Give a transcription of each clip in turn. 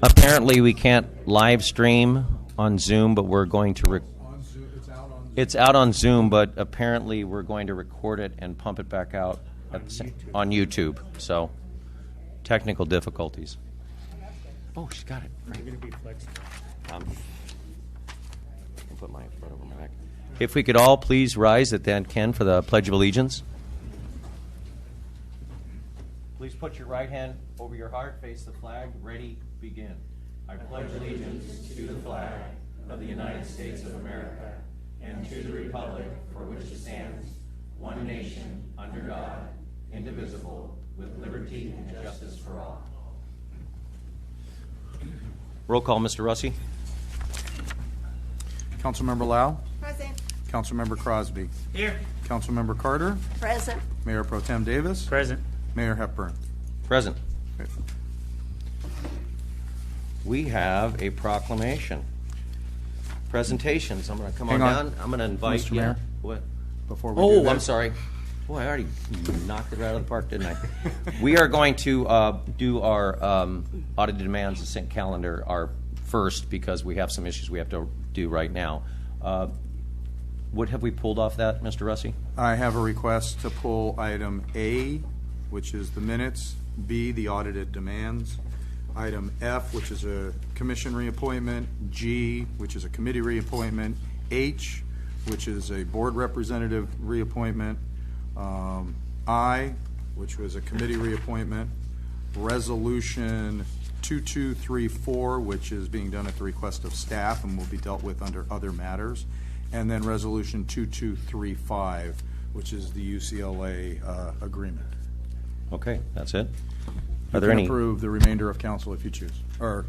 Apparently, we can't live stream on Zoom, but we're going to. It's out on Zoom, but apparently we're going to record it and pump it back out on YouTube. So, technical difficulties. Oh, she's got it. Right. You're going to be flexible. I'll put my foot over my neck. If we could all please rise at that, Ken, for the Pledge of Allegiance. Please put your right hand over your heart, face the flag, ready, begin. I pledge allegiance to the flag of the United States of America and to the republic for which it stands, one nation, under God, indivisible, with liberty and justice for all. Roll call, Mr. Russi. Councilmember Lau. Present. Councilmember Crosby. Here. Councilmember Carter. Present. Mayor Pro Tem Davis. Present. Mayor Hepburn. Present. Okay. We have a proclamation. Presentations. I'm going to come on down. I'm going to invite Mr. you. Mayor? What? Before we do that, I'm sorry. Boy, I already knocked it right out of the park, didn't I? We are going to do our audited demands consent calendar our first because we have some issues we have to do right now. What have we pulled off that, Mr. Russi? I have a request to pull item A, which is the minutes, B, the audited demands, item F, which is a commission reappointment, G, which is a committee reappointment, H, which is a board representative reappointment, I, which was a committee reappointment, resolution 2234, which is being done at the request of staff and will be dealt with under other matters, and then resolution 2235, which is the UCLA agreement. Okay, that's it. You Are there can any? approve the remainder of council if you choose, or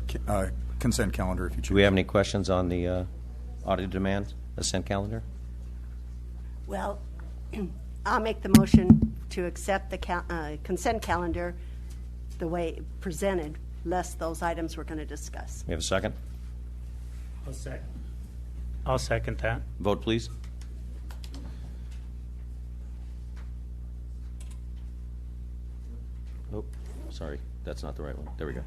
consent calendar if you choose. Do we have any questions on the audited demands consent calendar? Well, I'll make the motion to accept the consent calendar the way presented, less those items we're going to discuss. We have a second. I'll second that. Vote, please. Oh, sorry. That's not the right one. There we go.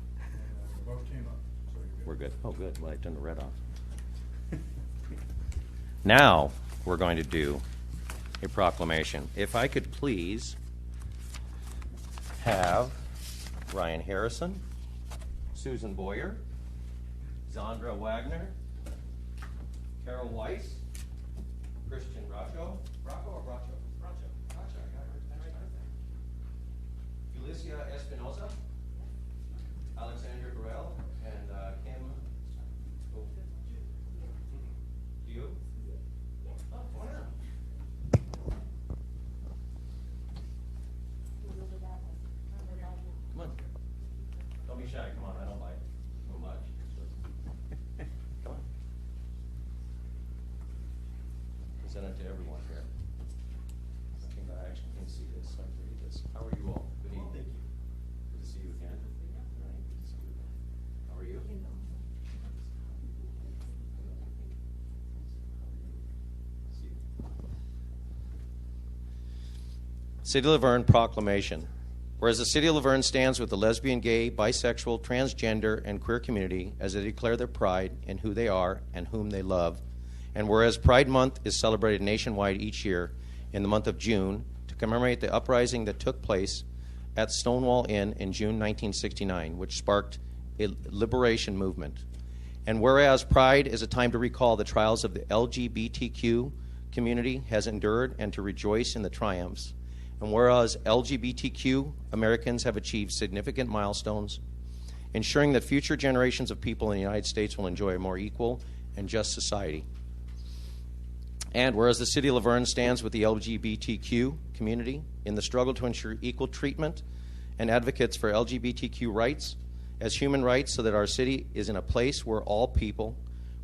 We're good. Oh, good. Well, I turned the red off. Now we're going to do a proclamation. If I could please have Ryan Harrison, Susan Boyer, Zandra Wagner, Carol Weiss, Christian Bracho, Felicia Espinosa, Alexander Burrell, and Kim. Oh. Do you? Oh, why not? Come on. Don't be shy. Come on. I don't like so much. Come on. Present it to everyone here. I think I actually can see this. I can read this. How are you all? Good evening. Thank you. Good to see you again. All right. Good to see you again. How are you? See you. City of Laverne Proclamation. Whereas the City of Laverne stands with the lesbian, gay, bisexual, transgender, and queer community as they declare their pride in who they are and whom they love, and whereas Pride Month is celebrated nationwide each year in the month of June to commemorate the uprising that took place at Stonewall Inn in June 1969, which sparked a liberation movement. And whereas Pride is a time to recall the trials of the LGBTQ community has endured and to rejoice in the triumphs. And whereas LGBTQ Americans have achieved significant milestones, ensuring that future generations of people in the United States will enjoy a more equal and just society. And whereas the City of Laverne stands with the LGBTQ community in the struggle to ensure equal treatment and advocates for LGBTQ rights as human rights so that our city is in a place where all people,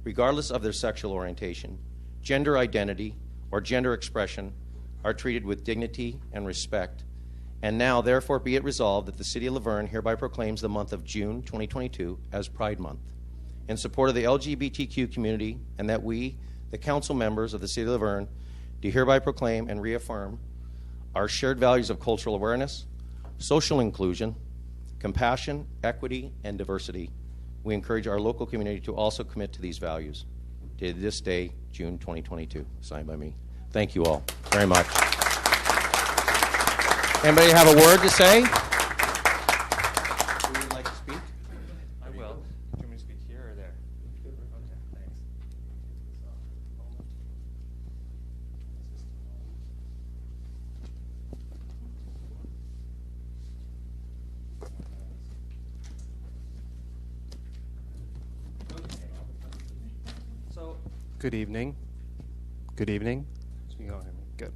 regardless of their sexual orientation, gender identity, or gender expression, are treated with dignity and respect. And now, therefore, be it resolved that the City of Laverne hereby proclaims the month of June 2022 as Pride Month in support of the LGBTQ community, and that we, the council members of the City of Laverne, do hereby proclaim and reaffirm our shared values of cultural awareness, social inclusion, compassion, equity, and diversity, We encourage our local community to also commit to these values. Dated this day, June 2022, signed by me. Thank you all very much. Anybody have a word to say? Who would like to speak? I will. Do you want me to speak here or there? Okay, thanks. So, good evening. Good evening. You can go ahead. Good.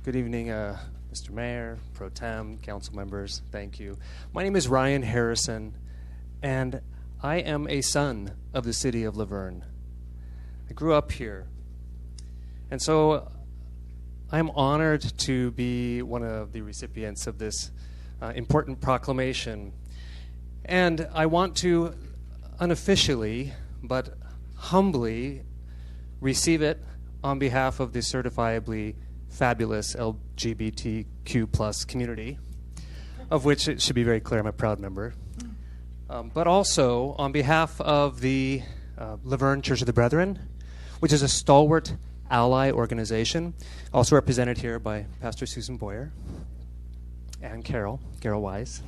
Good evening, Mr. Mayor, Pro Tem, council members. Thank you. My name is Ryan Harrison, and I am a son of the city of Laverne. I grew up here, and so I'm honored to be one of the recipients of this important proclamation. And I want to unofficially, but humbly, receive it on behalf of the certifiably fabulous LGBTQ plus community, of which it should be very clear I'm a proud member, but also on behalf of the Laverne Church of the Brethren, which is a stalwart ally organization, also represented here by Pastor Susan Boyer and Carol Wise,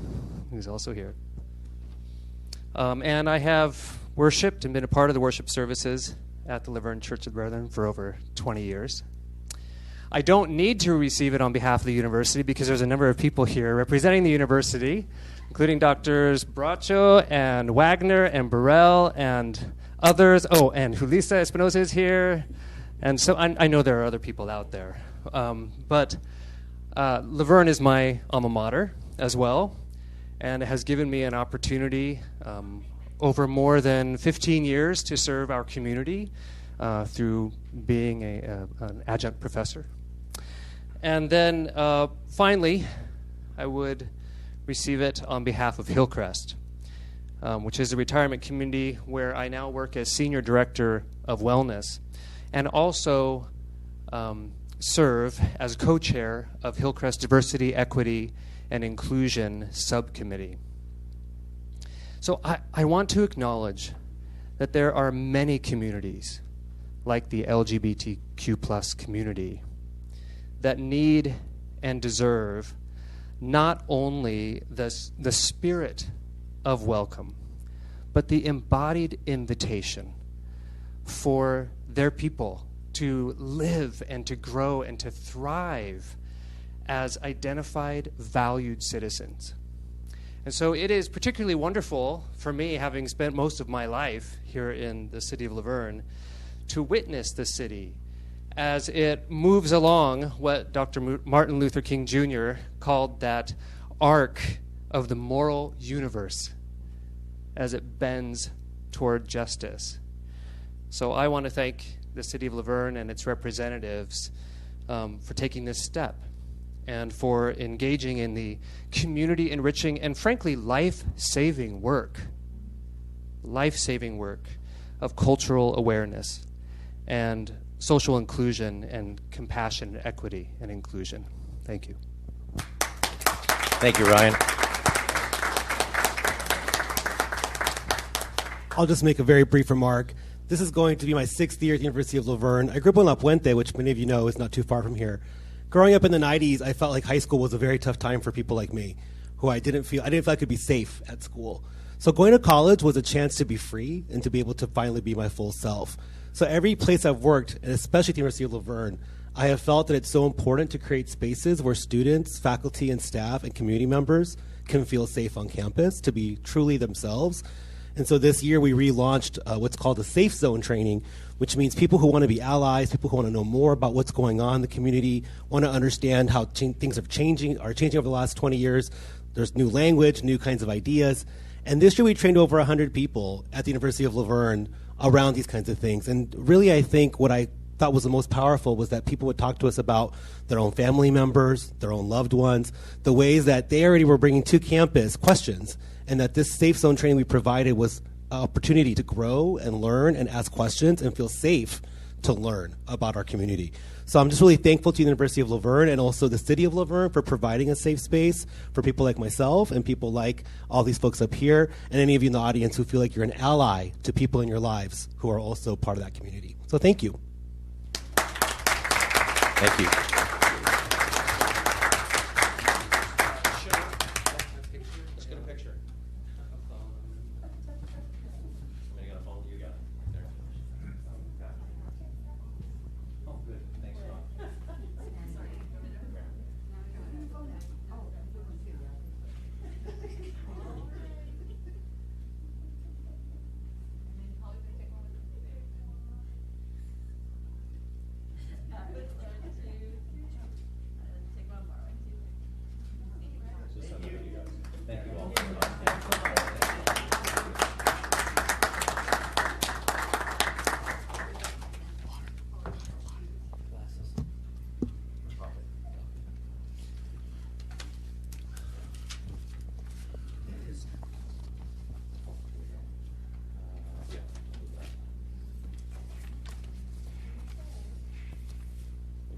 who's also here. And I have worshipped and been a part of the worship services at the Laverne Church of the Brethren for over 20 years. I don't need to receive it on behalf of the university because there's a number of people here representing the university, including Drs. Bracho and Wagner and Burrell and others. Oh, and Julissa Espinosa is here. And so I know there are other people out there. But Laverne is my alma mater as well, and it has given me an opportunity over more than 15 years to serve our community through being an adjunct professor. And then finally, I would receive it on behalf of Hillcrest, which is a retirement community where I now work as Senior Director of Wellness and also serve as co-chair of Hillcrest Diversity, Equity, and Inclusion Subcommittee. So I want to acknowledge that there are many communities like the LGBTQ plus community that need and deserve not only the spirit of welcome, but the embodied invitation for their people to live and to grow and to thrive as identified, valued citizens. And so it is particularly wonderful for me, having spent most of my life here in the city of Laverne, to witness the city as it moves along what Dr. Martin Luther King Jr. called that arc of the moral universe as it bends toward justice. So I want to thank the city of Laverne and its representatives for taking this step and for engaging in the community-enriching and, frankly, life-saving work of cultural awareness and social inclusion and compassion, equity, and inclusion. Thank you. Thank you, Ryan. I'll just make a very brief remark. This is going to be my 6th year at the University of Laverne. I grew up in La Puente, which many of you know is not too far from here. Growing up in the 90s, I felt like high school was a very tough time for people like me, who I didn't feel I could be safe at school. So going to college was a chance to be free and to be able to finally be my full self. So every place I've worked, and especially at the University of Laverne, I have felt that it's so important to create spaces where students, faculty, and staff, and community members can feel safe on campus to be truly themselves. And so this year we relaunched what's called the Safe Zone training, which means people who want to be allies, people who want to know more about what's going on in the community, want to understand how things are changing over the last 20 years. There's new language, new kinds of ideas. And this year we trained over 100 people at the University of Laverne around these kinds of things. And really I think what I thought was the most powerful was that people would talk to us about their own family members, their own loved ones, the ways that they already were bringing to campus questions, and that this Safe Zone training we provided was an opportunity to grow and learn and ask questions and feel safe to learn about our community. So I'm just really thankful to the University of Laverne and also the City of Laverne for providing a safe space for people like myself and people like all these folks up here and any of you in the audience who feel like you're an ally to people in your lives who are also part of that community. So thank you. Thank you. Let's get a picture. Somebody got a phone? You got it. There. Oh, good. Thanks, Ron. Thank you all.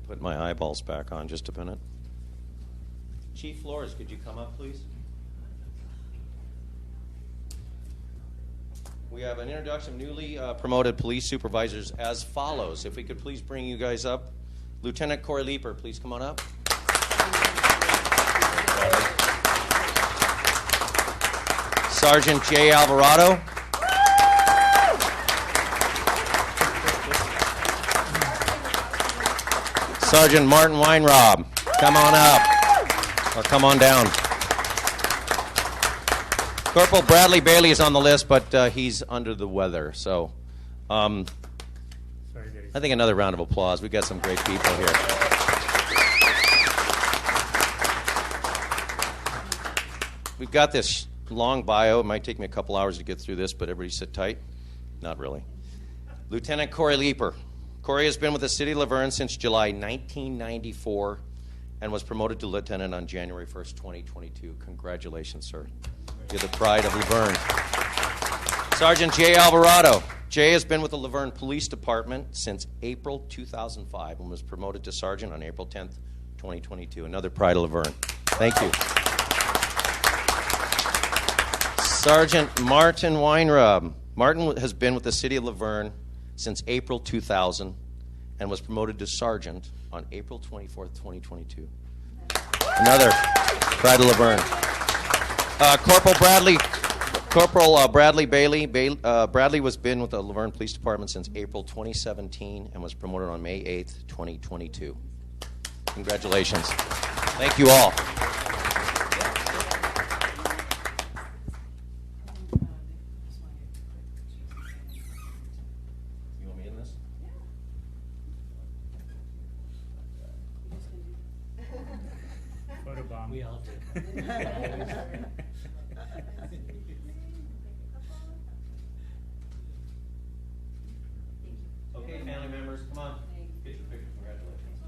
Put my eyeballs back on just a minute. Chief Flores, could you come up, please? We have an introduction of newly promoted police supervisors as follows. If we could please bring you guys up. Lieutenant Corey Leeper, please come on up. Sergeant Jay Alvarado. Sergeant Martin Weinrob, come on up, or come on down. Corporal Bradley Bailey is on the list, but he's under the weather. So I think another round of applause. We've got some great people here. We've got this long bio. It might take me a couple hours to get through this, but everybody sit tight. Not really. Lieutenant Corey Leeper. Corey has been with the City of Laverne since July 1994 and was promoted to lieutenant on January 1st, 2022. Congratulations, sir. You're the pride of Laverne. Sergeant Jay Alvarado. Jay has been with the Laverne Police Department since April 2005 and was promoted to sergeant on April 10th, 2022. Another pride of Laverne. Thank you. Sergeant Martin Weinrob. Martin has been with the City of Laverne since April 2000 and was promoted to sergeant on April 24th, 2022. Another pride of Laverne. Corporal Bradley Bailey. Bradley has been with the Laverne Police Department since April 2017 and was promoted on May 8th, 2022. Congratulations. Thank you all. We all do. Okay, family members, come on. Get your picture. Congratulations.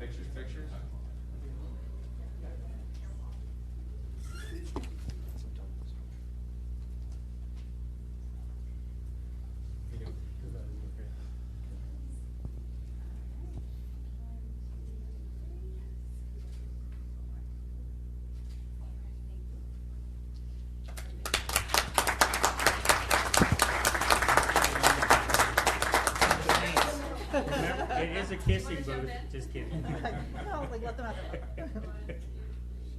Pictures. It is a kissing booth. Just kidding. No, like, let them have it.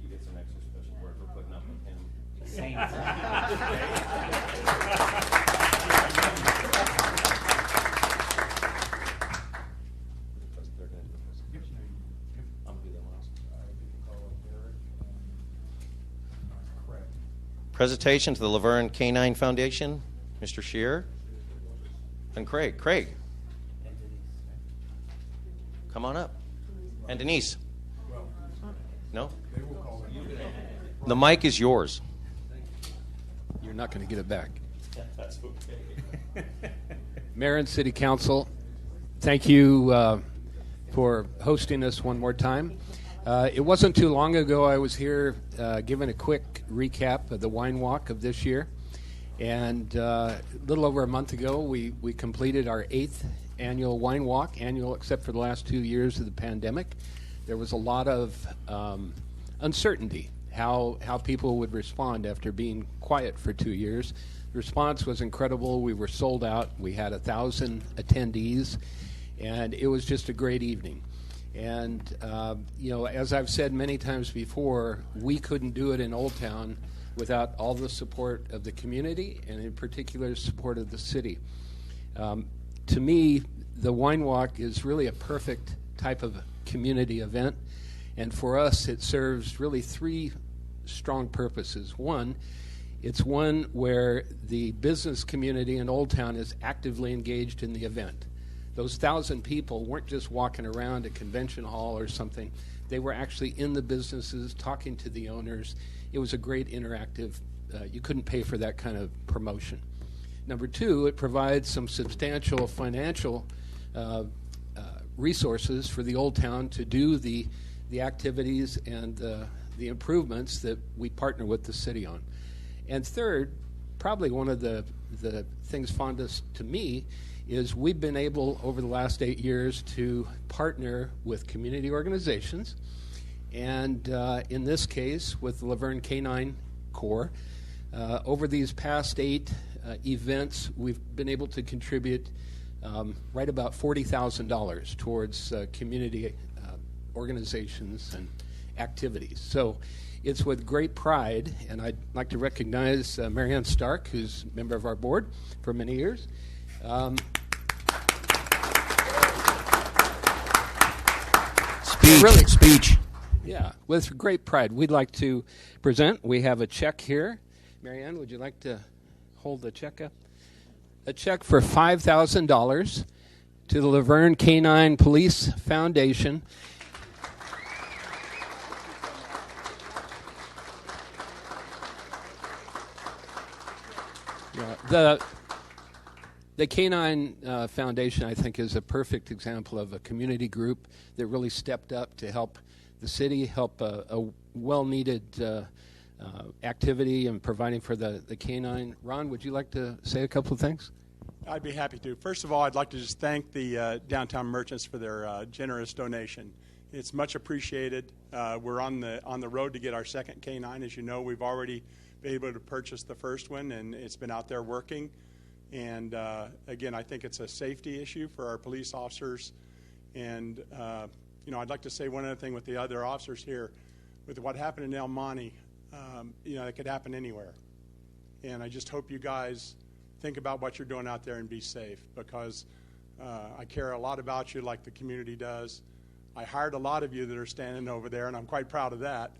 She gets an extra special word for putting up with him. Presentation to the Laverne Canine Foundation, Mr. Shearer and Craig. Craig, come on up. And Denise. No? The mic is yours. You're not going to get it back. That's okay. Mayor and City Council, thank you for hosting us one more time. It wasn't too long ago I was here giving a quick recap of the wine walk of this year. And a little over a month ago, we completed our 8th annual wine walk, annual except for the last 2 years of the pandemic. There was a lot of uncertainty how people would respond after being quiet for 2 years. The response was incredible. We were sold out. We had 1,000 attendees, and it was just a great evening. And, as I've said many times before, we couldn't do it in Old Town without all the support of the community and in particular support of the city. To me, the wine walk is really a perfect type of community event. And for us, it serves really 3 strong purposes. One, it's one where the business community in Old Town is actively engaged in the event. Those 1,000 people weren't just walking around a convention hall or something. They were actually in the businesses, talking to the owners. It was a great interactive, you couldn't pay for that kind of promotion. Number 2, it provides some substantial financial resources for the Old Town to do the activities and the improvements that we partner with the city on. And third, probably one of the things fondest to me is we've been able over the last 8 years to partner with community organizations, and in this case with the Laverne Canine Corps. Over these past 8 events, we've been able to contribute right about $40,000 towards community organizations and activities. So it's with great pride, and I'd like to recognize Marianne Stark, who's a member of our board for many years. Speech. Yeah, with great pride. We'd like to present. We have a check here. Marianne, would you like to hold the check up? A check for $5,000 to the Laverne Canine Police Foundation. Yeah, the Canine Foundation, I think, is a perfect example of a community group that really stepped up to help the city, help a well-needed activity and providing for the canine. Ron, would you like to say a couple of things? I'd be happy to. First of all, I'd like to just thank the downtown merchants for their generous donation. It's much appreciated. We're on the road to get our second canine. As you know, we've already been able to purchase the first one, and it's been out there working. And again, I think it's a safety issue for our police officers. And I'd like to say one other thing with the other officers here. With what happened in El Monte, it could happen anywhere. And I just hope you guys think about what you're doing out there and be safe, because I care a lot about you like the community does. I hired a lot of you that are standing over there, and I'm quite proud of that.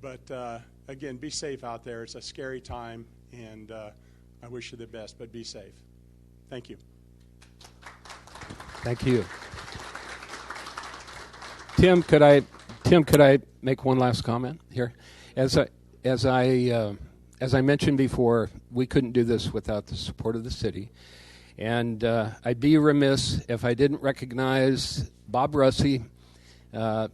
But again, be safe out there. It's a scary time, and I wish you the best, but be safe. Thank you. Thank you. Tim, could I make one last comment here? As I mentioned before, we couldn't do this without the support of the city. And I'd be remiss if I didn't recognize Bob Russey at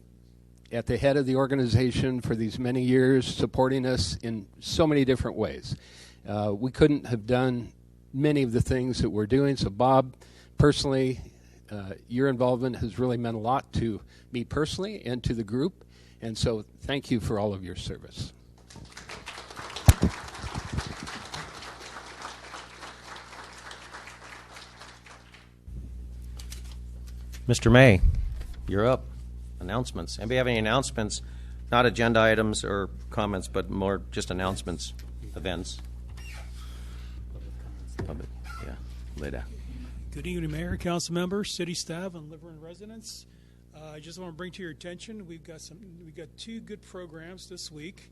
the head of the organization for these many years, supporting us in so many different ways. We couldn't have done many of the things that we're doing. So Bob, personally, your involvement has really meant a lot to me personally and to the group. And so thank you for all of your service. Mr. May, you're up. Announcements. Anybody have any announcements? Not agenda items or comments, but more just announcements, events. Public, yeah, later. Good evening, Mayor, Council members, city staff, and Laverne residents. I just want to bring to your attention we've got 2 good programs this week.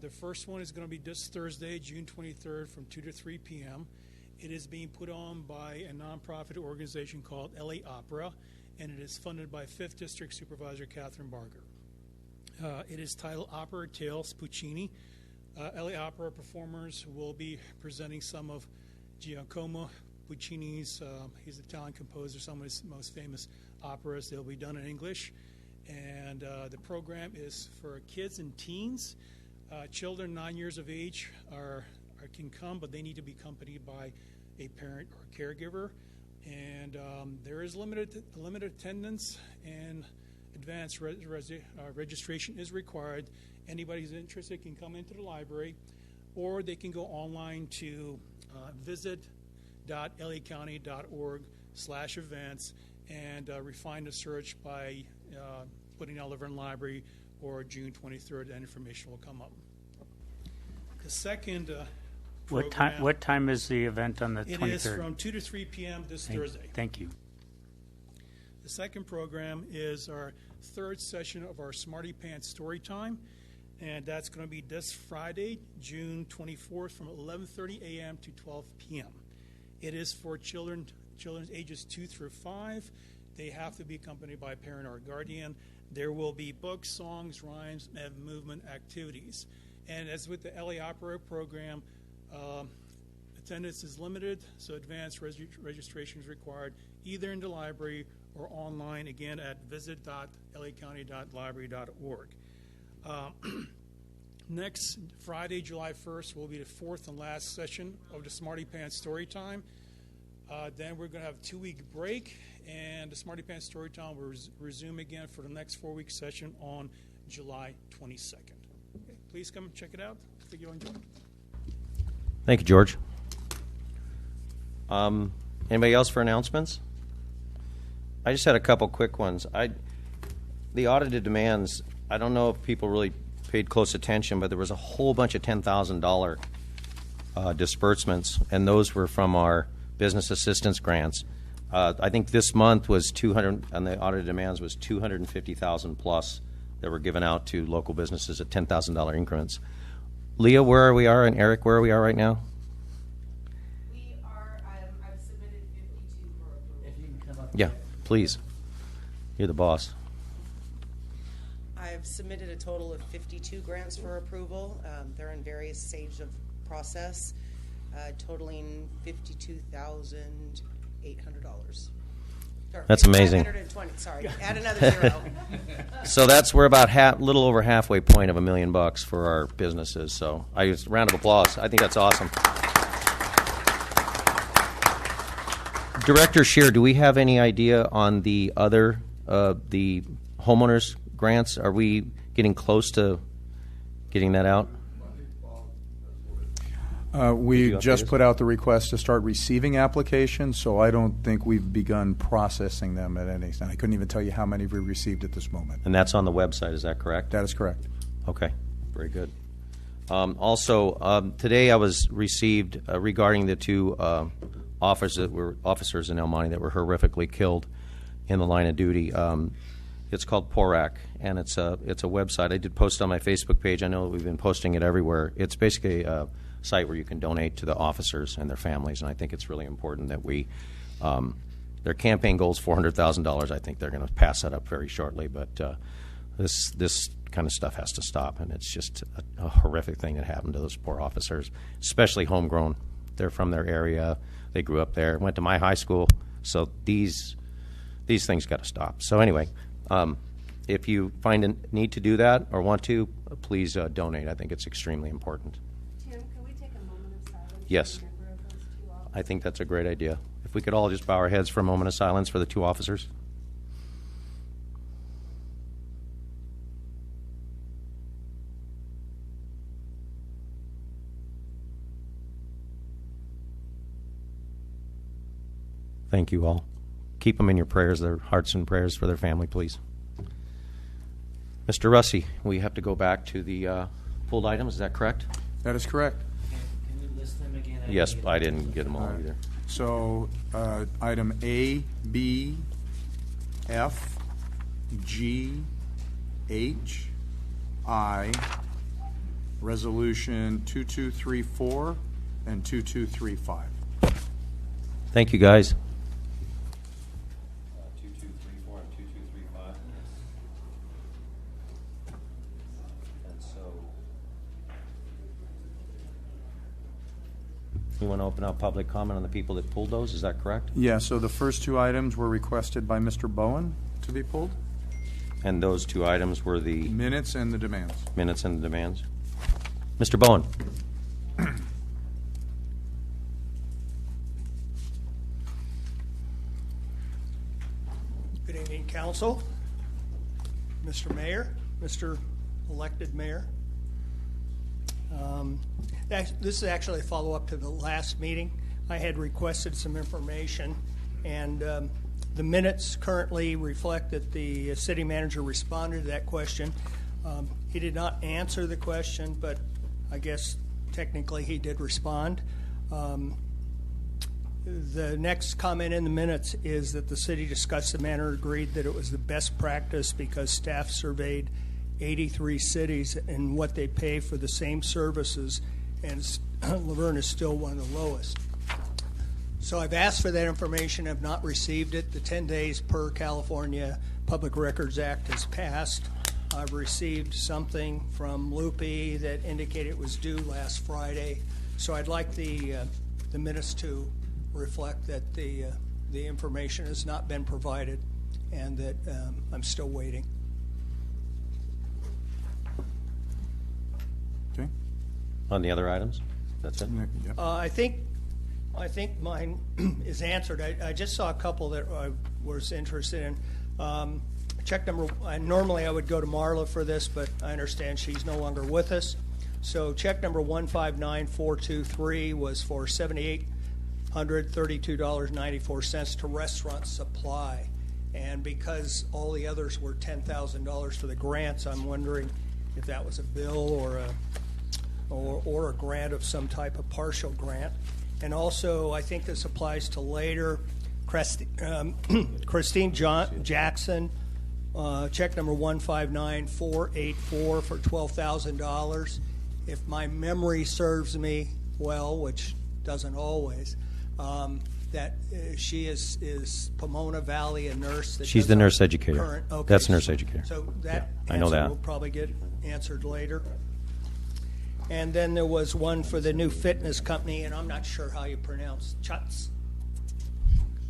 The first one is going to be this Thursday, June 23rd, from 2 to 3 p.m. It is being put on by a nonprofit organization called LA Opera, and it is funded by 5th District Supervisor Catherine Barger. It is titled Opera Tales Puccini. LA Opera performers will be presenting some of Giacomo Puccini's, he's an Italian composer, some of his most famous operas. They'll be done in English. And the program is for kids and teens. Children 9 years of age can come, but they need to be accompanied by a parent or caregiver. And there is limited attendance, and advanced registration is required. Anybody who's interested can come into the library, or they can go online to visit.lacounty.org/events and refine the search by putting out Laverne Library or June 23rd. That information will come up. The second program, What time is the event on the 23rd? It is from 2 to 3 p.m. this Thursday. Thank you. The second program is our third session of our Smarty Pants Story Time, and that's going to be this Friday, June 24th, from 11:30 a.m. to 12 p.m. It is for children's ages 2 through 5. They have to be accompanied by a parent or a guardian. There will be books, songs, rhymes, and movement activities. And as with the LA Opera program, attendance is limited, so advanced registration is required either in the library or online, again, at visit.lacounty.library.org. Next Friday, July 1st, will be the fourth and last session of the Smarty Pants Story Time. Then we're going to have a 2-week break, and the Smarty Pants Story Time will resume again for the next 4-week session on July 22nd. Okay, please come and check it out. I think you'll enjoy it. Thank you, George. Anybody else for announcements? I just had a couple quick ones. The audited demands, I don't know if people really paid close attention, but there was a whole bunch of $10,000 disbursements, and those were from our business assistance grants. I think this month was 200, and the audited demands was 250,000 plus that were given out to local businesses at $10,000 increments. Leah, where are we and Eric, where are we right now? We are, I've submitted 52 for approval. If you can come up. Yeah, please. You're the boss. I've submitted a total of 52 grants for approval. They're in various stages of process, totaling $52,800. That's amazing. 520, sorry. Add another zero. So we're about little over halfway point of $1 million for our businesses. So round of applause. I think that's awesome. Director Scheer, do we have any idea on the other the homeowners grants? Are we getting close to getting that out? We just put out the request to start receiving applications, so I don't think we've begun processing them at any extent. I couldn't even tell you how many we received at this moment. And that's on the website, is that correct? That is correct. Okay, very good. Also, today I was received regarding the two officers in El Monte that were horrifically killed in the line of duty. It's called PORAC, and it's a website. I did post on my Facebook page. I know we've been posting it everywhere. It's basically a site where you can donate to the officers and their families, and I think it's really important that we their campaign goal is $400,000. I think they're going to pass that up very shortly, but this kind of stuff has to stop, and it's just a horrific thing that happened to those poor officers, especially homegrown. They're from their area. They grew up there, went to my high school, so these things got to stop. So anyway, if you find a need to do that or want to, please donate. I think it's extremely important. Tim, can we take a moment of silence? Yes. In remember of those two officers? I think that's a great idea. If we could all just bow our heads for a moment of silence for the two officers. Thank you all. Keep them in your prayers, their hearts and prayers for their family, please. Mr. Russi, we have to go back to the pulled items. Is that correct? That is correct. Can you list them again? Yes, I didn't get them all either. So item A, B, F, G, H, I, Resolution 2234 and 2235. Thank you, guys. 2234 and 2235. And so we want to open up public comment on the people that pulled those. Is that correct? Yeah, so the first two items were requested by Mr. Bowen to be pulled. And those two items were the Minutes and the demands. minutes and the demands. Mr. Bowen? Good evening, Council, Mr. Mayor, Mr. Elected Mayor. This is actually a follow-up to the last meeting. I had requested some information, and the minutes currently reflect that the city manager responded to that question. He did not answer the question, but I guess technically he did respond. The next comment in the minutes is that the city discussed the matter, agreed that it was the best practice because staff surveyed 83 cities and what they pay for the same services, and Laverne is still one of the lowest. So I've asked for that information, have not received it. The 10 days per California Public Records Act has passed. I've received something from Loopy that indicated it was due last Friday. So I'd like the minutes to reflect that the information has not been provided and that I'm still waiting. Okay. On the other items? That's it? Yeah. I think mine is answered. I just saw a couple that I was interested in. Check number. Normally I would go to Marla for this, but I understand she's no longer with us. So check number 159423 was for $7,832.94 to Restaurant Supply, and because all the others were $10,000 for the grants, I'm wondering if that was a bill or a grant of some type of partial grant. And also, I think this applies to later. Christine Jackson, check number 159484 for $12,000. If my memory serves me well, which doesn't always, that she is Pomona Valley, a nurse. That She's the nurse educator. Okay. That's nurse educator. So that I know answer that. will probably get answered later. And then there was one for the new fitness company, and I'm not sure how you pronounce Chutz.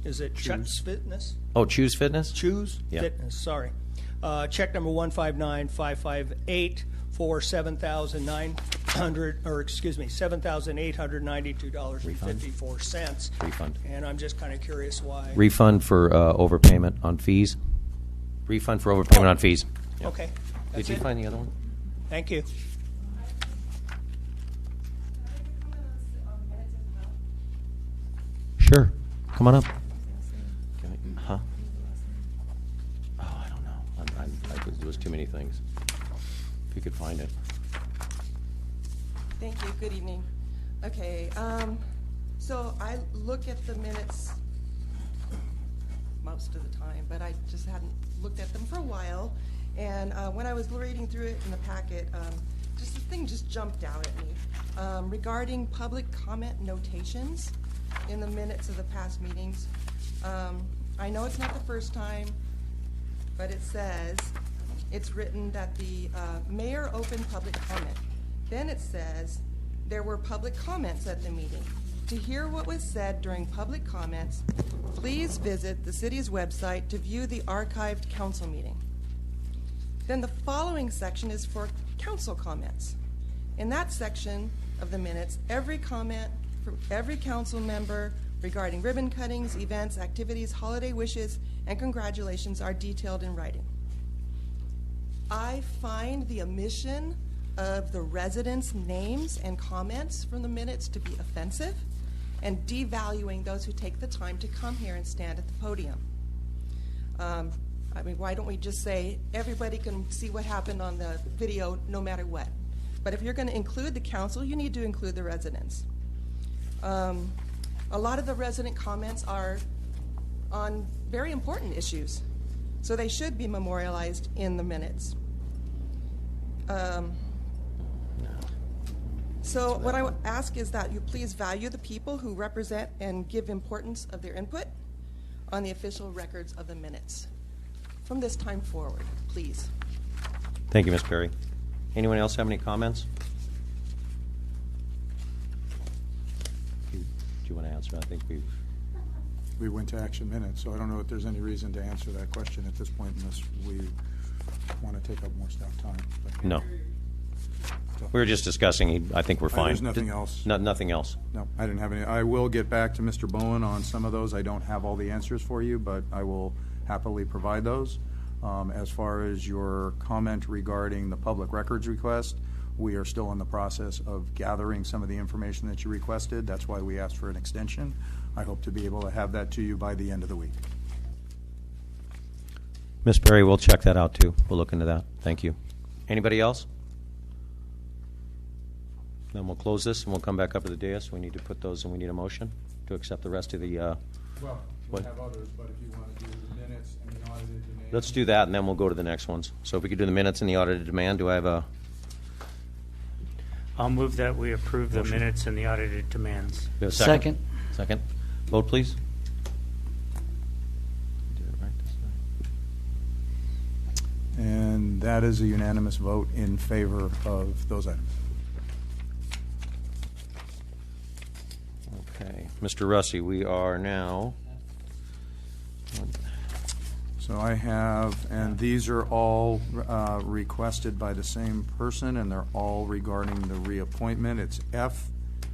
Is it Chutz Fitness? Oh, Choose Fitness? Choose Yeah. Fitness, sorry. Check number 159558 for $7,892.54. Refund. And I'm just kind of curious why. Refund for overpayment on fees. Refund for overpayment on fees. Yeah. Okay. Did That's you it. find the other one? Thank you. Sure. Come on up. Huh? Oh, I don't know. There was too many things. If you could find it. Thank you. Good evening. Okay. So I look at the minutes most of the time, but I just hadn't looked at them for a while. And when I was reading through it in the packet, just the thing just jumped out at me regarding public comment notations in the minutes of the past meetings. I know it's not the first time, but it says, it's written that the mayor opened public comment. Then it says, there were public comments at the meeting. To hear what was said during public comments, please visit the city's website to view the archived council meeting. Then the following section is for council comments. In that section of the minutes, every comment from every council member regarding ribbon cuttings, events, activities, holiday wishes, and congratulations are detailed in writing. I find the omission of the residents' names and comments from the minutes to be offensive and devaluing those who take the time to come here and stand at the podium. I mean, why don't we just say everybody can see what happened on the video no matter what? But if you're going to include the council, you need to include the residents. A lot of the resident comments are on very important issues, so they should be memorialized in the minutes. So what I would ask is that you please value the people who represent and give importance of their input on the official records of the minutes. From this time forward, please. Thank you, Ms. Perry. Anyone else have any comments? Do you want to answer? I think We went to action minutes, so I don't know if there's any reason to answer that question at this point unless we want to take up more staff time. But No. We were just discussing. I think we're fine. There's nothing else. Nothing else. No, I didn't have any. I will get back to Mr. Bowen on some of those. I don't have all the answers for you, but I will happily provide those. As far as your comment regarding the public records request, we are still in the process of gathering some of the information that you requested. That's why we asked for an extension. I hope to be able to have that to you by the end of the week. Ms. Perry, we'll check that out too. We'll look into that. Thank you. Anybody else? Then we'll close this and we'll come back up to the dais. We need to put those and we need a motion to accept the rest of the. Well, what? we'll have others, but if you want to do the minutes and the audited demand. Let's do that and then we'll go to the next ones. So if we could do the minutes and the audited demand, do I have a? I'll move that we approve the minutes and the audited demands. Do a second. Second. Vote, please. Did it right this time. And that is a unanimous vote in favor of those items. Okay. Mr. Russi, we are now. So I have, and these are all requested by the same person, and they're all regarding the reappointment. It's F,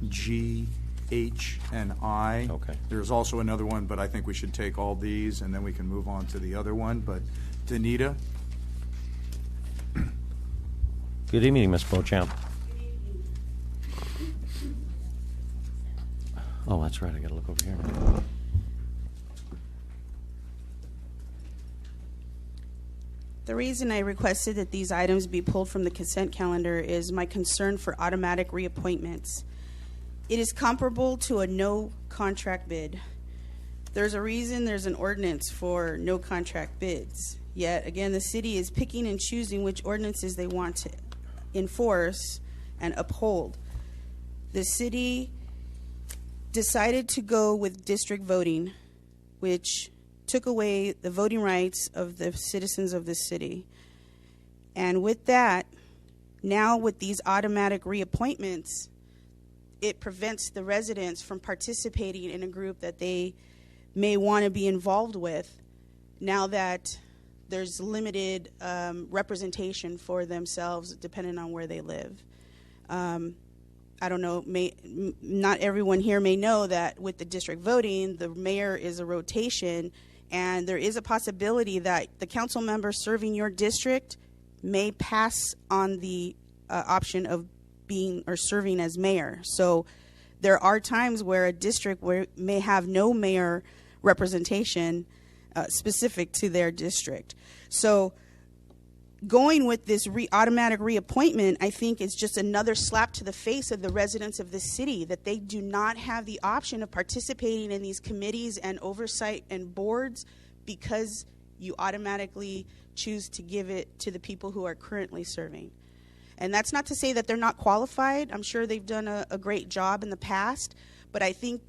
G, H, and I. Okay. There's also another one, but I think we should take all these, and then we can move on to the other one. But Danita? Good evening, Ms. Beauchamp. Oh, that's right. I got to look over here now. The reason I requested that these items be pulled from the consent calendar is my concern for automatic reappointments. It is comparable to a no contract bid. There's a reason there's an ordinance for no contract bids. Yet, again, the city is picking and choosing which ordinances they want to enforce and uphold. The city decided to go with district voting, which took away the voting rights of the citizens of the city. And with that, now with these automatic reappointments, it prevents the residents from participating in a group that they may want to be involved with, now that there's limited representation for themselves depending on where they live. I don't know, not everyone here may know that with the district voting, the mayor is a rotation, and there is a possibility that the council member serving your district may pass on the option of being or serving as mayor. So there are times where a district may have no mayor representation specific to their district. So going with this automatic reappointment, I think, is just another slap to the face of the residents of this city, that they do not have the option of participating in these committees and oversight and boards because you automatically choose to give it to the people who are currently serving. And that's not to say that they're not qualified. I'm sure they've done a great job in the past, but I think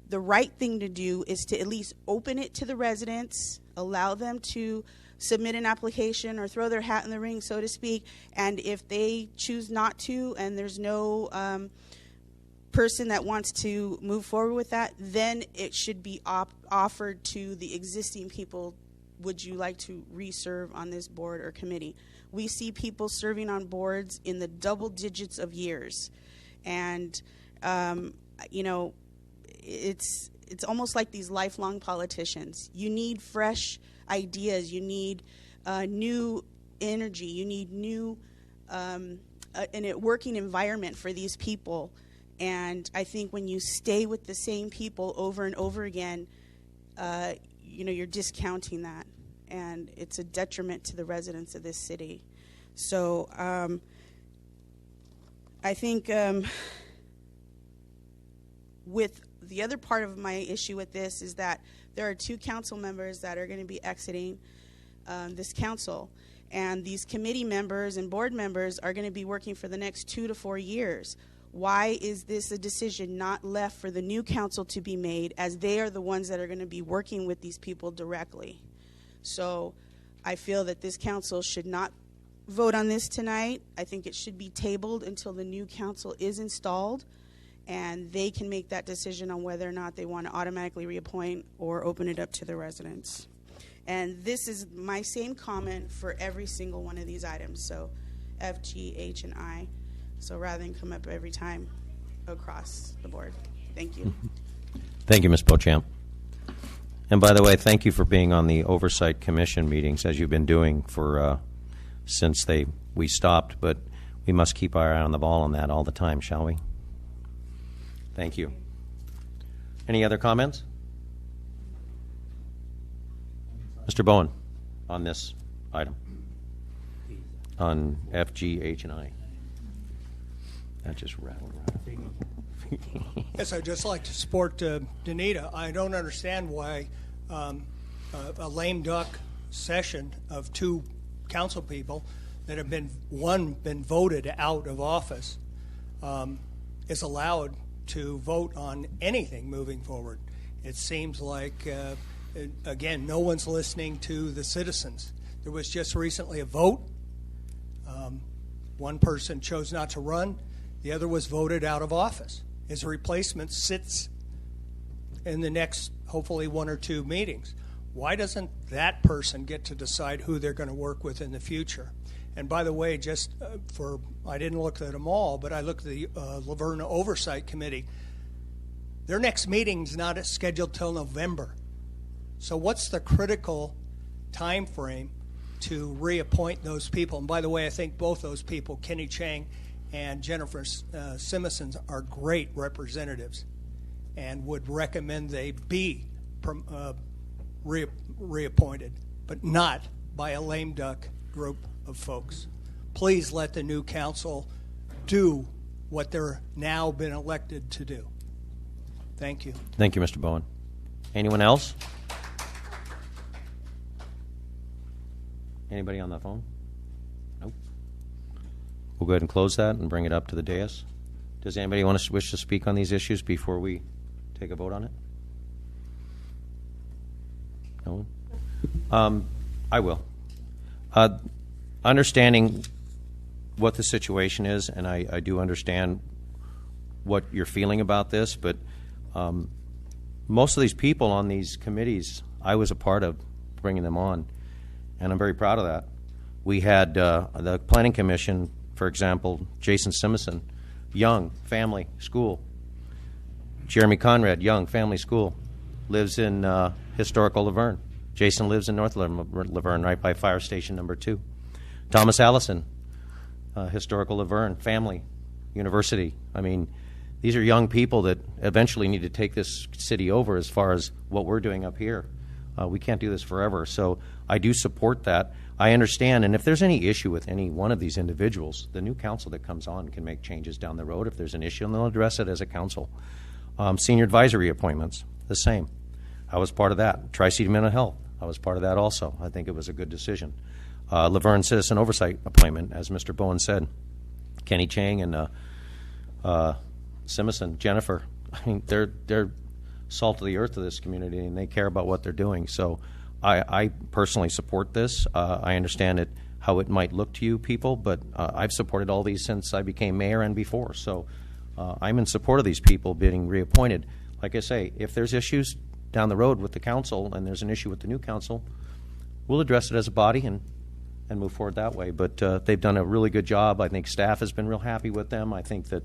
the right thing to do is to at least open it to the residents, allow them to submit an application or throw their hat in the ring, so to speak, and if they choose not to and there's no person that wants to move forward with that, then it should be offered to the existing people. Would you like to re-serve on this board or committee? We see people serving on boards in the double digits of years, and you know, it's almost like these lifelong politicians. You need fresh ideas, you need new energy, you need new a working environment for these people. And I think when you stay with the same people over and over again, you know, you're discounting that, and it's a detriment to the residents of this city. So I think with the other part of my issue with this is that there are 2 council members that are going to be exiting this council, and these committee members and board members are going to be working for the next 2 to 4 years. Why is this a decision not left for the new council to be made, as they are the ones that are going to be working with these people directly? So I feel that this council should not vote on this tonight. I think it should be tabled until the new council is installed, and they can make that decision on whether or not they want to automatically reappoint or open it up to the residents. And this is my same comment for every single one of these items. So F, G, H, and I. So rather than come up every time across the board. Thank you. Thank you, Ms. Beauchamp. And by the way, thank you for being on the Oversight Commission meetings, as you've been doing for since we stopped. But we must keep our eye on the ball on that all the time, shall we? Thank you. Any other comments? Mr. Bowen, on this item, on F, G, H, and I. That just rattled around. Yes, I'd just like to support Danita. I don't understand why a lame duck session of two council people that have been voted out of office is allowed to vote on anything moving forward. It seems like, again, no one's listening to the citizens. There was just recently a vote. One person chose not to run. The other was voted out of office. His replacement sits in the next, hopefully, 1 or 2 meetings. Why doesn't that person get to decide who they're going to work with in the future? And by the way, just I didn't look at them all, but I looked at the Laverne Oversight Committee. Their next meeting's not scheduled till November. So what's the critical time frame to reappoint those people? And by the way, I think both those people, Kenny Chang and Jennifer Simonson, are great representatives and would recommend they be reappointed, but not by a lame duck group of folks. Please let the new council do what they're now been elected to do. Thank you. Thank you, Mr. Bowen. Anyone else? Anybody on the phone? Nope. We'll go ahead and close that and bring it up to the dais. Does anybody wish to speak on these issues before we take a vote on it? No one? I will. Understanding what the situation is, and I do understand what you're feeling about this, but most of these people on these committees, I was a part of bringing them on, and I'm very proud of that. We had the Planning Commission, for example, Jason Simonson, young, family, school. Jeremy Conrad, young, family, school, lives in historical Laverne. Jason lives in North Laverne, right by Fire Station number 2. Thomas Allison, historical Laverne, family, university. I mean, these are young people that eventually need to take this city over as far as what we're doing up here. We can't do this forever. So I do support that. I understand, and if there's any issue with any one of these individuals, the new council that comes on can make changes down the road if there's an issue, and they'll address it as a council. Senior advisory appointments, the same. I was part of that. Tri-City Mental Health, I was part of that also. I think it was a good decision. Laverne Citizen Oversight appointment, as Mr. Bowen said. Kenny Chang and Simonson, Jennifer, I mean, they're salt of the earth of this community, and they care about what they're doing. So I personally support this. I understand how it might look to you people, but I've supported all these since I became mayor and before. So I'm in support of these people being reappointed. Like I say, if there's issues down the road with the council and there's an issue with the new council, we'll address it as a body and move forward that way. But they've done a really good job. I think staff has been real happy with them. I think that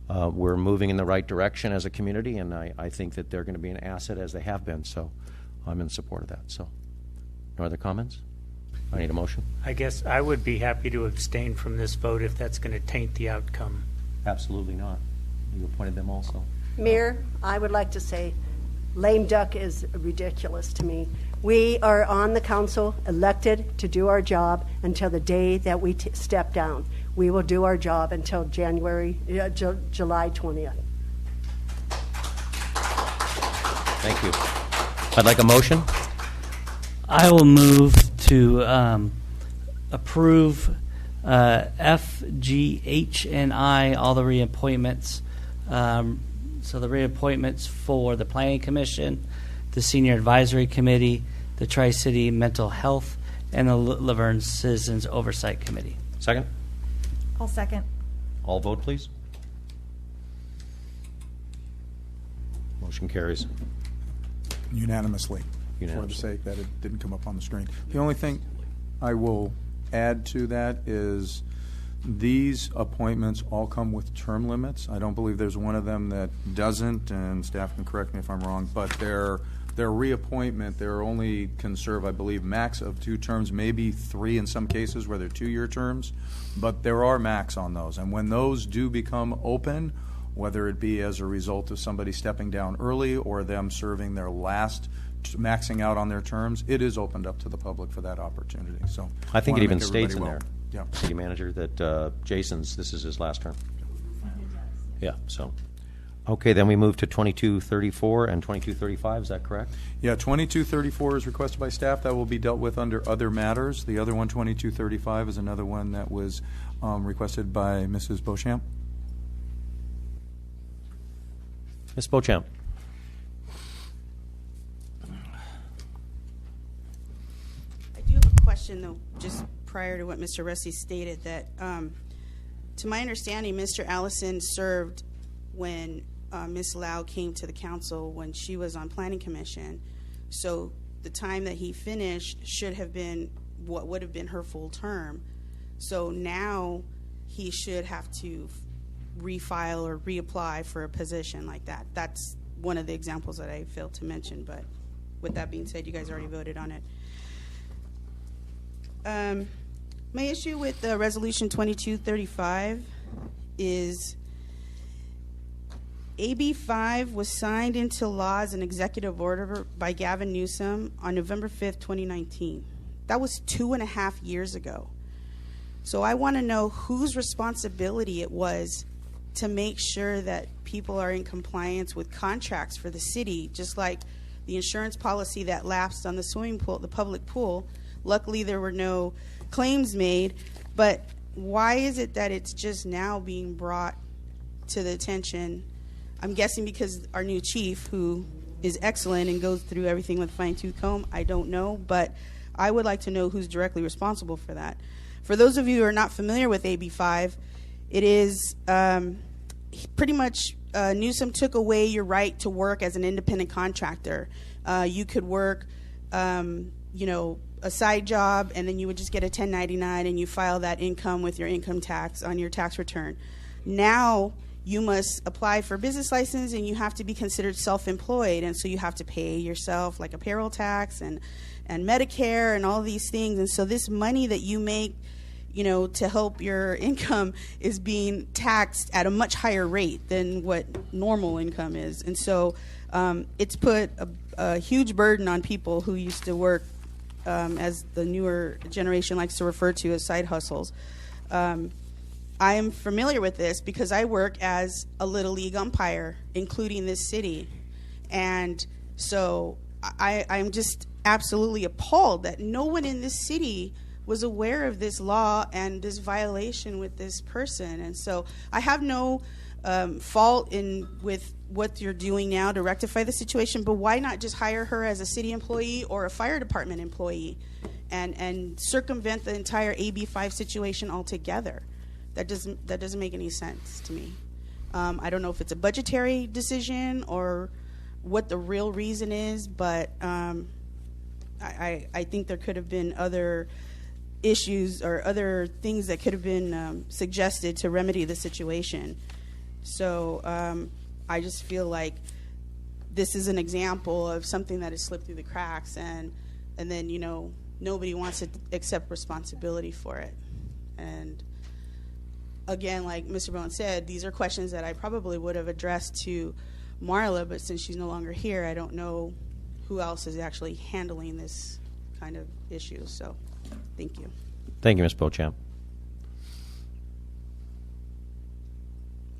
we're moving in the right direction as a community, and I think that they're going to be an asset as they have been. So I'm in support of that. So no other comments? I need a motion. I guess I would be happy to abstain from this vote if that's going to taint the outcome. Absolutely not. You appointed them also. Mayor, I would like to say lame duck is ridiculous to me. We are on the council, elected to do our job until the day that we step down. We will do our job until July 20th. Thank you. I'd like a motion. I will move to approve F, G, H, and I, all the reappointments. So the reappointments for the Planning Commission, the Senior Advisory Committee, the Tri-City Mental Health, and the Laverne Citizens Oversight Committee. Second? I'll second. All vote, please. Motion carries. Unanimously. for the Unanimously. sake that it didn't come up on the screen. The only thing I will add to that is these appointments all come with term limits. I don't believe there's one of them that doesn't, and staff can correct me if I'm wrong, but their reappointment, they're only can serve, I believe, max of 2 terms, maybe 3 in some cases where they're 2-year terms, but there are max on those. And when those do become open, whether it be as a result of somebody stepping down early or them serving their last, maxing out on their terms, it is opened up to the public for that opportunity. So I think it wanna even make states in everybody there, well. Yeah. city manager, that this is his last term. Yeah, so. Okay, then we move to 2234 and 2235, is that correct? Yeah, 2234 is requested by staff. That will be dealt with under other matters. The other one, 2235, is another one that was requested by Mrs. Beauchamp. Ms. Beauchamp. I do have a question, though, just prior to what Mr. Russi stated, that to my understanding, Mr. Allison served when Ms. Lau came to the council when she was on Planning Commission. So the time that he finished should have been what would have been her full term. So now he should have to refile or reapply for a position like that. That's one of the examples that I failed to mention, but with that being said, you guys already voted on it. My issue with Resolution 2235 is AB 5 was signed into law as an executive order by Gavin Newsom on November 5th, 2019. That was 2.5 years ago. So I want to know whose responsibility it was to make sure that people are in compliance with contracts for the city, just like the insurance policy that lapsed on the swimming pool, the public pool. Luckily, there were no claims made, but why is it that it's just now being brought to the attention? I'm guessing because our new chief, who is excellent and goes through everything with fine-tooth comb, I don't know, but I would like to know who's directly responsible for that. For those of you who are not familiar with AB 5, it is pretty much Newsom took away your right to work as an independent contractor. You could work, a side job, and then you would just get a 1099 and you file that income with your income tax on your tax return. Now you must apply for a business license and you have to be considered self-employed, and so you have to pay yourself like a payroll tax and Medicare and all these things. And so this money that you make, to help your income is being taxed at a much higher rate than what normal income is. And so it's put a huge burden on people who used to work, as the newer generation likes to refer to as side hustles. I am familiar with this because I work as a Little League umpire, including this city. And so I'm just absolutely appalled that no one in this city was aware of this law and this violation with this person. And so I have no fault with what you're doing now to rectify the situation, but why not just hire her as a city employee or a fire department employee and circumvent the entire AB 5 situation altogether? That doesn't make any sense to me. I don't know if it's a budgetary decision or what the real reason is, but I think there could have been other issues or other things that could have been suggested to remedy the situation. So I just feel like this is an example of something that has slipped through the cracks, and then nobody wants to accept responsibility for it. And again, like Mr. Bowen said, these are questions that I probably would have addressed to Marla, but since she's no longer here, I don't know who else is actually handling this kind of issue. So thank you. Thank you, Ms. Beauchamp.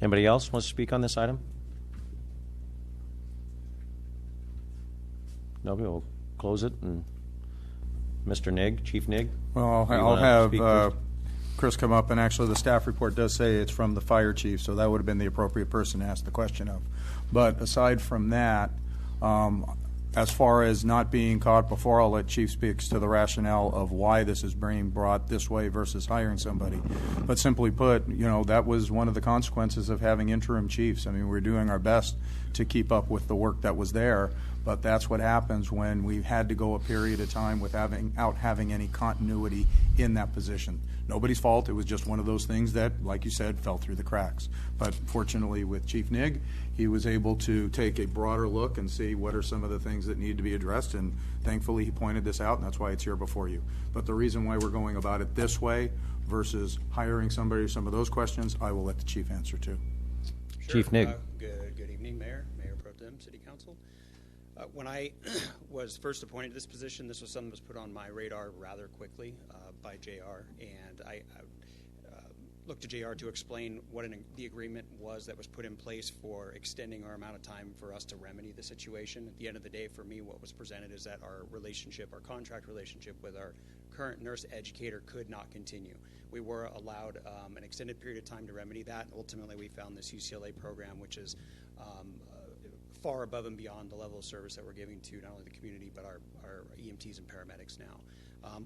Anybody else wants to speak on this item? Nobody, will close it. And Mr. Nigg, Chief Nigg? Well, I'll have Chris come up, and actually the staff report does say it's from the fire chief, so that would have been the appropriate person to ask the question of. But aside from that, as far as not being caught before, I'll let Chief speaks to the rationale of why this is being brought this way versus hiring somebody. But simply put, that was one of the consequences of having interim chiefs. I mean, we're doing our best to keep up with the work that was there, But that's what happens when we had to go a period of time without having any continuity in that position. Nobody's fault. It was just one of those things that, like you said, fell through the cracks. But fortunately with Chief Nig, he was able to take a broader look and see what are some of the things that need to be addressed, and thankfully he pointed this out, and that's why it's here before you. But the reason why we're going about it this way versus hiring somebody, some of those questions, I will let the chief answer to. Sure. Chief Nig. Good evening, Mayor Pro Tem, City Council. When I was first appointed to this position, this was something that was put on my radar rather quickly by JR, and I looked to JR to explain what the agreement was that was put in place for extending our amount of time for us to remedy the situation. At the end of the day, for me, what was presented is that our contract relationship with our current nurse educator could not continue. We were allowed an extended period of time to remedy that, and ultimately we found this UCLA program, which is far above and beyond the level of service that we're giving to not only the community but our EMTs and paramedics now.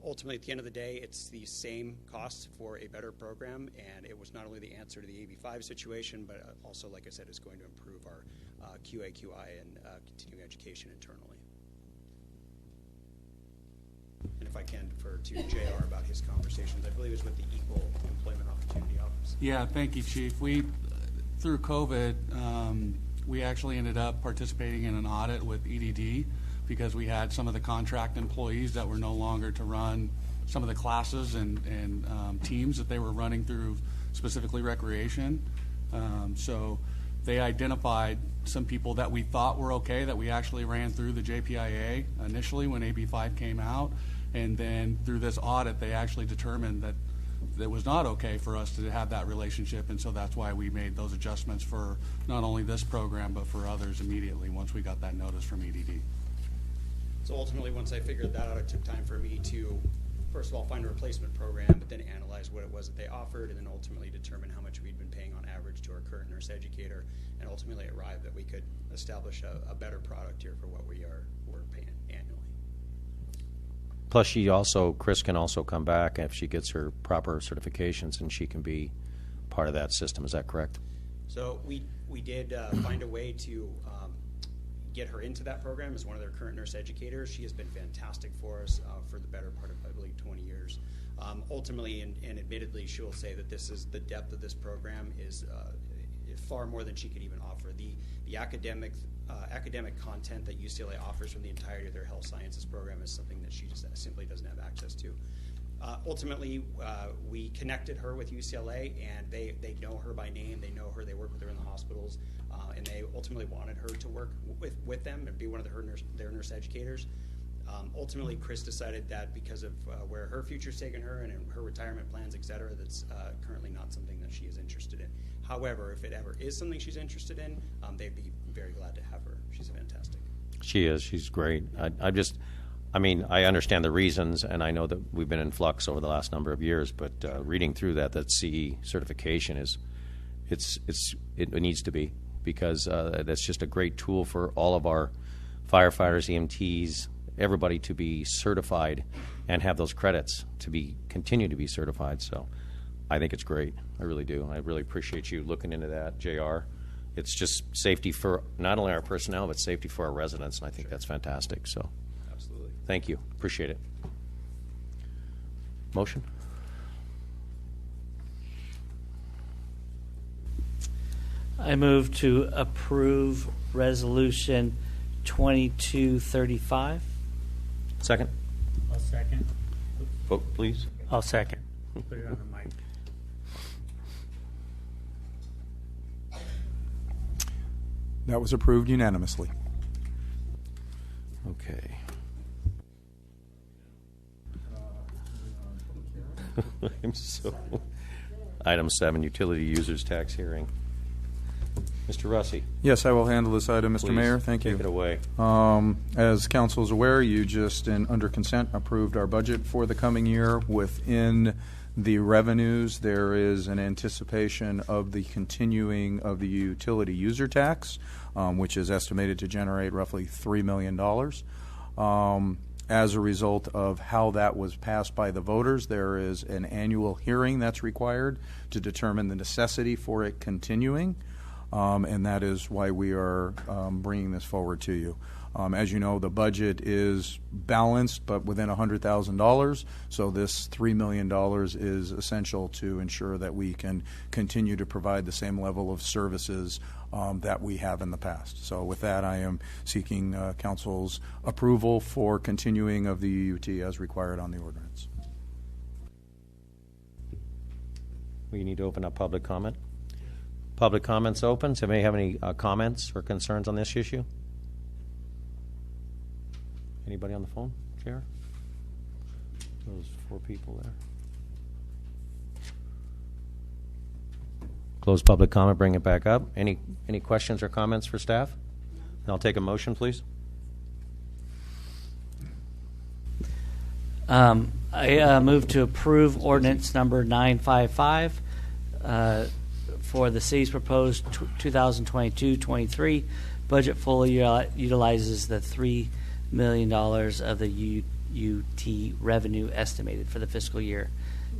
Ultimately, at the end of the day, it's the same costs for a better program, and it was not only the answer to the AB5 situation, but also, like I said, is going to improve our QA, QI, and continuing education internally. And if I can defer to JR about his conversations, I believe it was with the Equal Employment Opportunity Office. Yeah, thank you, Chief. Through COVID, we actually ended up participating in an audit with EDD because we had some of the contract employees that were no longer to run some of the classes and teams that they were running through, specifically recreation. So they identified some people that we thought were okay, that we actually ran through the JPIA initially when AB5 came out. And then through this audit, they actually determined that it was not okay for us to have that relationship. And so that's why we made those adjustments for not only this program, but for others immediately once we got that notice from EDD. So ultimately, once I figured that out, it took time for me to, first of all, find a replacement program, but then analyze what it was that they offered, and then ultimately determine how much we'd been paying on average to our current nurse educator, and ultimately arrived that we could establish a better product here for what we're paying annually. Plus, Chris can also come back if she gets her proper certifications, and she can be part of that system. Is that correct? So we did find a way to get her into that program as one of their current nurse educators. She has been fantastic for us for the better part of, I believe, 20 years. Ultimately, and admittedly, she will say that this is the depth of this program is far more than she could even offer. The academic content that UCLA offers from the entirety of their health sciences program is something that she just simply doesn't have access to. Ultimately, we connected her with UCLA, and they know her by name. They know her. They work with her in the hospitals, and they ultimately wanted her to work with them and be one of their nurse educators. Ultimately, Chris decided that because of where her future's taken her and her retirement plans, et cetera, that's currently not something that she is interested in. However, if it ever is something she's interested in, they'd be very glad to have her. She's fantastic. She is. She's great. I understand the reasons, and I know that we've been in flux over the last number of years, but reading through that CE certification it needs to be, because that's just a great tool for all of our firefighters, EMTs, everybody to be certified and have those credits to continue to be certified. So I think it's great. I really do. I really appreciate you looking into that, JR. It's just safety for not only our personnel, but safety for our residents, and I think that's fantastic. So absolutely. Thank you. Appreciate it. Motion? I move to approve Resolution 2235. Second? I'll second. Vote, please. I'll second. Put it on the mic. That was approved unanimously. Okay. Item 7, utility users tax hearing. Mr. Russi. Yes, I will handle this item, Mr. Please, Mayor. Thank you. take it away. As council is aware, you just, under consent, approved our budget for the coming year. Within the revenues, there is an anticipation of the continuing of the utility user tax, which is estimated to generate roughly $3 million. As a result of how that was passed by the voters, there is an annual hearing that's required to determine the necessity for it continuing. And that is why we are bringing this forward to you. As you know, the budget is balanced, but within $100,000. So this $3 million is essential to ensure that we can continue to provide the same level of services that we have in the past. So with that, I am seeking council's approval for continuing of the UUT as required on the ordinance. We need to open up public comment. Public comments open. Does anybody have any comments or concerns on this issue? Anybody on the phone, Chair? Those 4 people there. Close public comment, bring it back up. Any questions or comments for staff? And I'll take a motion, please. I move to approve ordinance number 955 for the city's proposed 2022-23 budget fully utilizes the $3 million of the UUT revenue estimated for the fiscal year,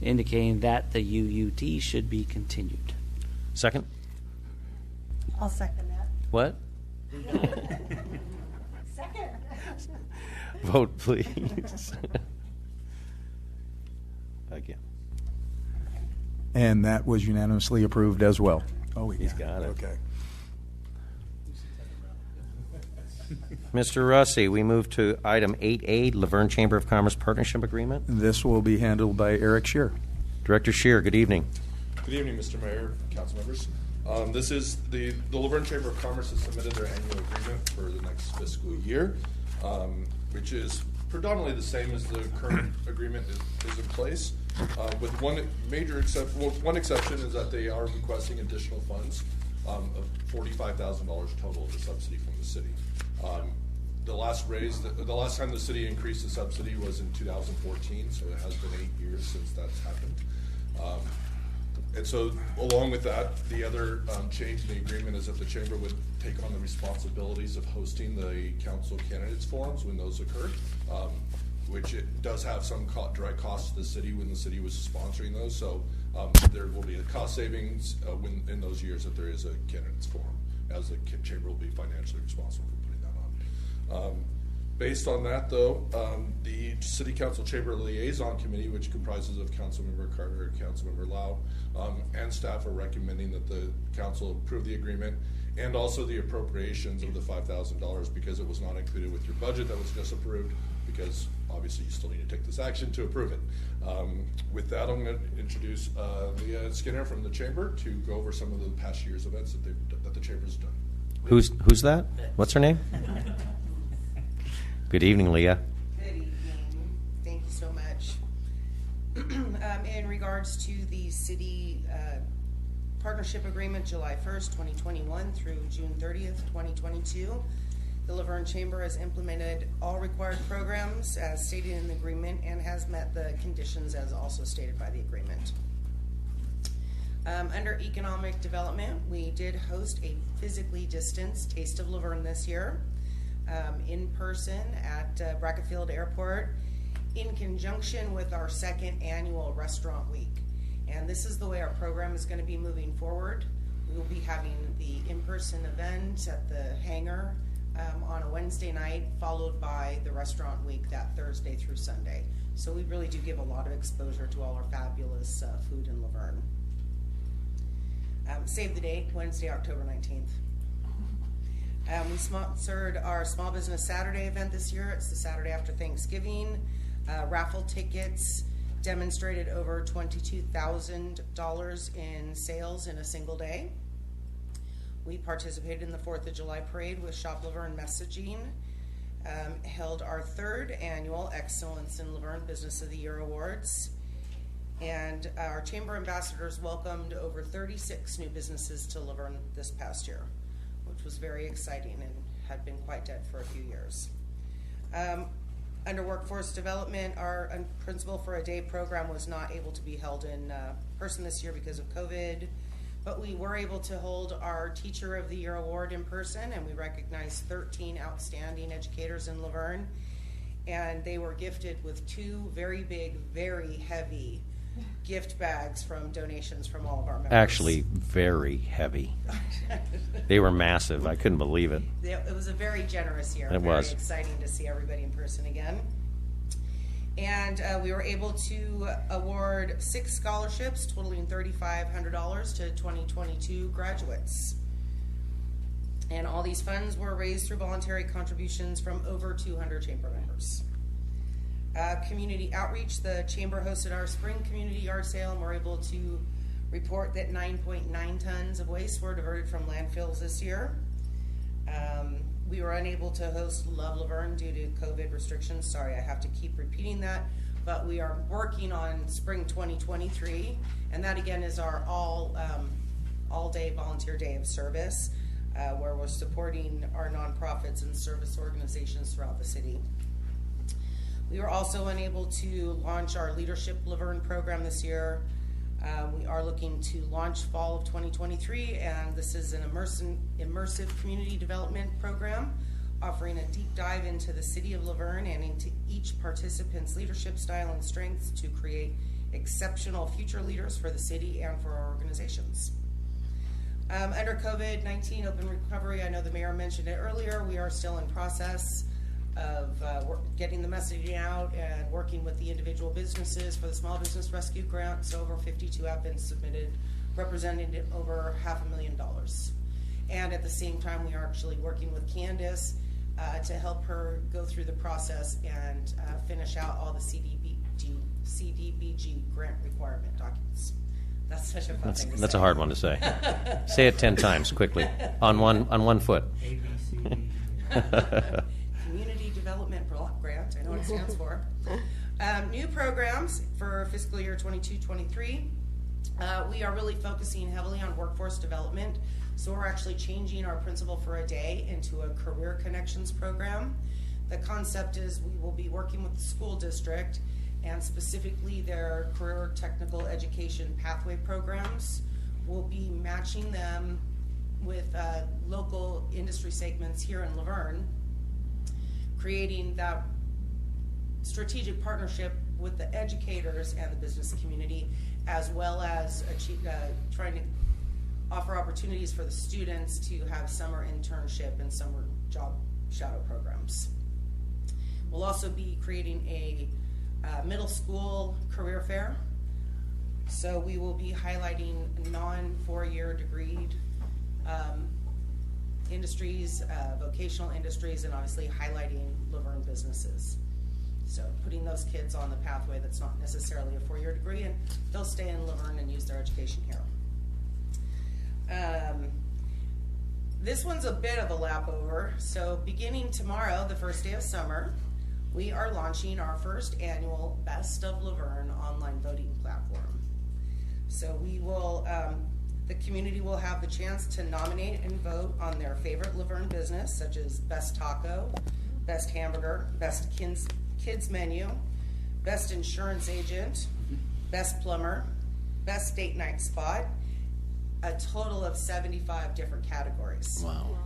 indicating that the UUT should be continued. Second? I'll second that. What? Second. Vote, please. Again. And that was unanimously approved as well. Oh, He's got it. Okay. Mr. Russi, we move to item 8A, Laverne Chamber of Commerce Partnership Agreement. This will be handled by Eric Scheer. Director Scheer, good evening. Good evening, Mr. Mayor, council members. This is the Laverne Chamber of Commerce has submitted their annual agreement for the next fiscal year, which is predominantly the same as the current agreement is in place, with one major exception. Well, one exception is that they are requesting additional funds of $45,000 total of the subsidy from the city. The last time the city increased the subsidy was in 2014, so it has been 8 years since that's happened. And so, along with that, the other change in the agreement is that the chamber would take on the responsibilities of hosting the council candidates forums when those occur, which it does have some direct costs to the city when the city was sponsoring those. So there will be a cost savings in those years that there is a candidates forum, as the chamber will be financially responsible for putting that on. Based on that, though, the City Council Chamber Liaison Committee, which comprises of Councilmember Carter and Councilmember Lau, and staff are recommending that the council approve the agreement and also the appropriations of the $5,000 because it was not included with your budget that was just approved, because obviously you still need to take this action to approve it. With that, I'm going to introduce Leah Skinner from the Chamber to go over some of the past year's events that the Chamber's done. Who's that? What's her name? Good evening, Leah. Good evening. Thank you so much. In regards to the city partnership agreement, July 1st, 2021 through June 30th, 2022, the Laverne Chamber has implemented all required programs as stated in the agreement and has met the conditions as also stated by the agreement. Under economic development, we did host a physically distanced Taste of Laverne this year. In person at Bracketfield Airport in conjunction with our second annual restaurant week. And this is the way our program is going to be moving forward. We will be having the in-person event at the hangar on a Wednesday night, followed by the restaurant week that Thursday through Sunday. So we really do give a lot of exposure to all our fabulous food in Laverne. Save the date, Wednesday, October 19th. We sponsored our Small Business Saturday event this year. It's the Saturday after Thanksgiving. Raffle tickets demonstrated over $22,000 in sales in a single day. We participated in the 4th of July parade with Shop Laverne messaging. Held our 3rd annual Excellence in Laverne Business of the Year Awards. And our chamber ambassadors welcomed over 36 new businesses to Laverne this past year, which was very exciting and had been quite dead for a few years. Under workforce development, our Principal for a Day program was not able to be held in person this year because of COVID, but we were able to hold our Teacher of the Year Award in person, and we recognized 13 outstanding educators in Laverne, and they were gifted with 2 very big, very heavy gift bags from donations from all of our members. Actually, very heavy. They were massive. I couldn't believe it. It was a very generous year. It very was. exciting to see everybody in person again. And we were able to award 6 scholarships totaling $3,500 to 2022 graduates. And all these funds were raised through voluntary contributions from over 200 chamber members. Community outreach, the chamber hosted our spring community yard sale, and we're able to report that 9.9 tons of waste were diverted from landfills this year. We were unable to host Love Laverne due to COVID restrictions. Sorry, I have to keep repeating that, but we are working on spring 2023, and that again is our all-day volunteer day of service, where we're supporting our nonprofits and service organizations throughout the city. We were also unable to launch our Leadership Laverne program this year. We are looking to launch fall of 2023, and this is an immersive community development program offering a deep dive into the city of Laverne and into each participant's leadership style and strengths to create exceptional future leaders for the city and for our organizations. Under COVID-19 open recovery, I know the mayor mentioned it earlier, we are still in process of getting the messaging out and working with the individual businesses for the Small Business Rescue Grant. So over 52 have been submitted, representing over $500,000. And at the same time, we are actually working with Candace to help her go through the process and finish out all the CDBG grant requirement documents. That's such a fun thing to say. That's a hard one to say. Say it 10 times quickly on one foot. Community Development Block Grant, I know what it stands for. New programs for fiscal year 22-23. We are really focusing heavily on workforce development, so we're actually changing our Principal for a Day into a Career Connections program. The concept is we will be working with the school district and specifically their career technical education pathway programs. We'll be matching them with local industry segments here in Laverne, creating that strategic partnership with the educators and the business community, as well as trying to offer opportunities for the students to have summer internship and summer job shadow programs. We'll also be creating a middle school career fair. So we will be highlighting non-4-year degreed industries, vocational industries, and obviously highlighting Laverne businesses. So putting those kids on the pathway that's not necessarily a 4-year degree, and they'll stay in Laverne and use their education here. This one's a bit of a lap over. So beginning tomorrow, the first day of summer, we are launching our first annual Best of Laverne online voting platform. So we will, the community will have the chance to nominate and vote on their favorite Laverne business, such as Best Taco, Best Hamburger, Best Kids Menu, Best Insurance Agent, Best Plumber, Best Date Night Spot, a total of 75 different categories. Wow.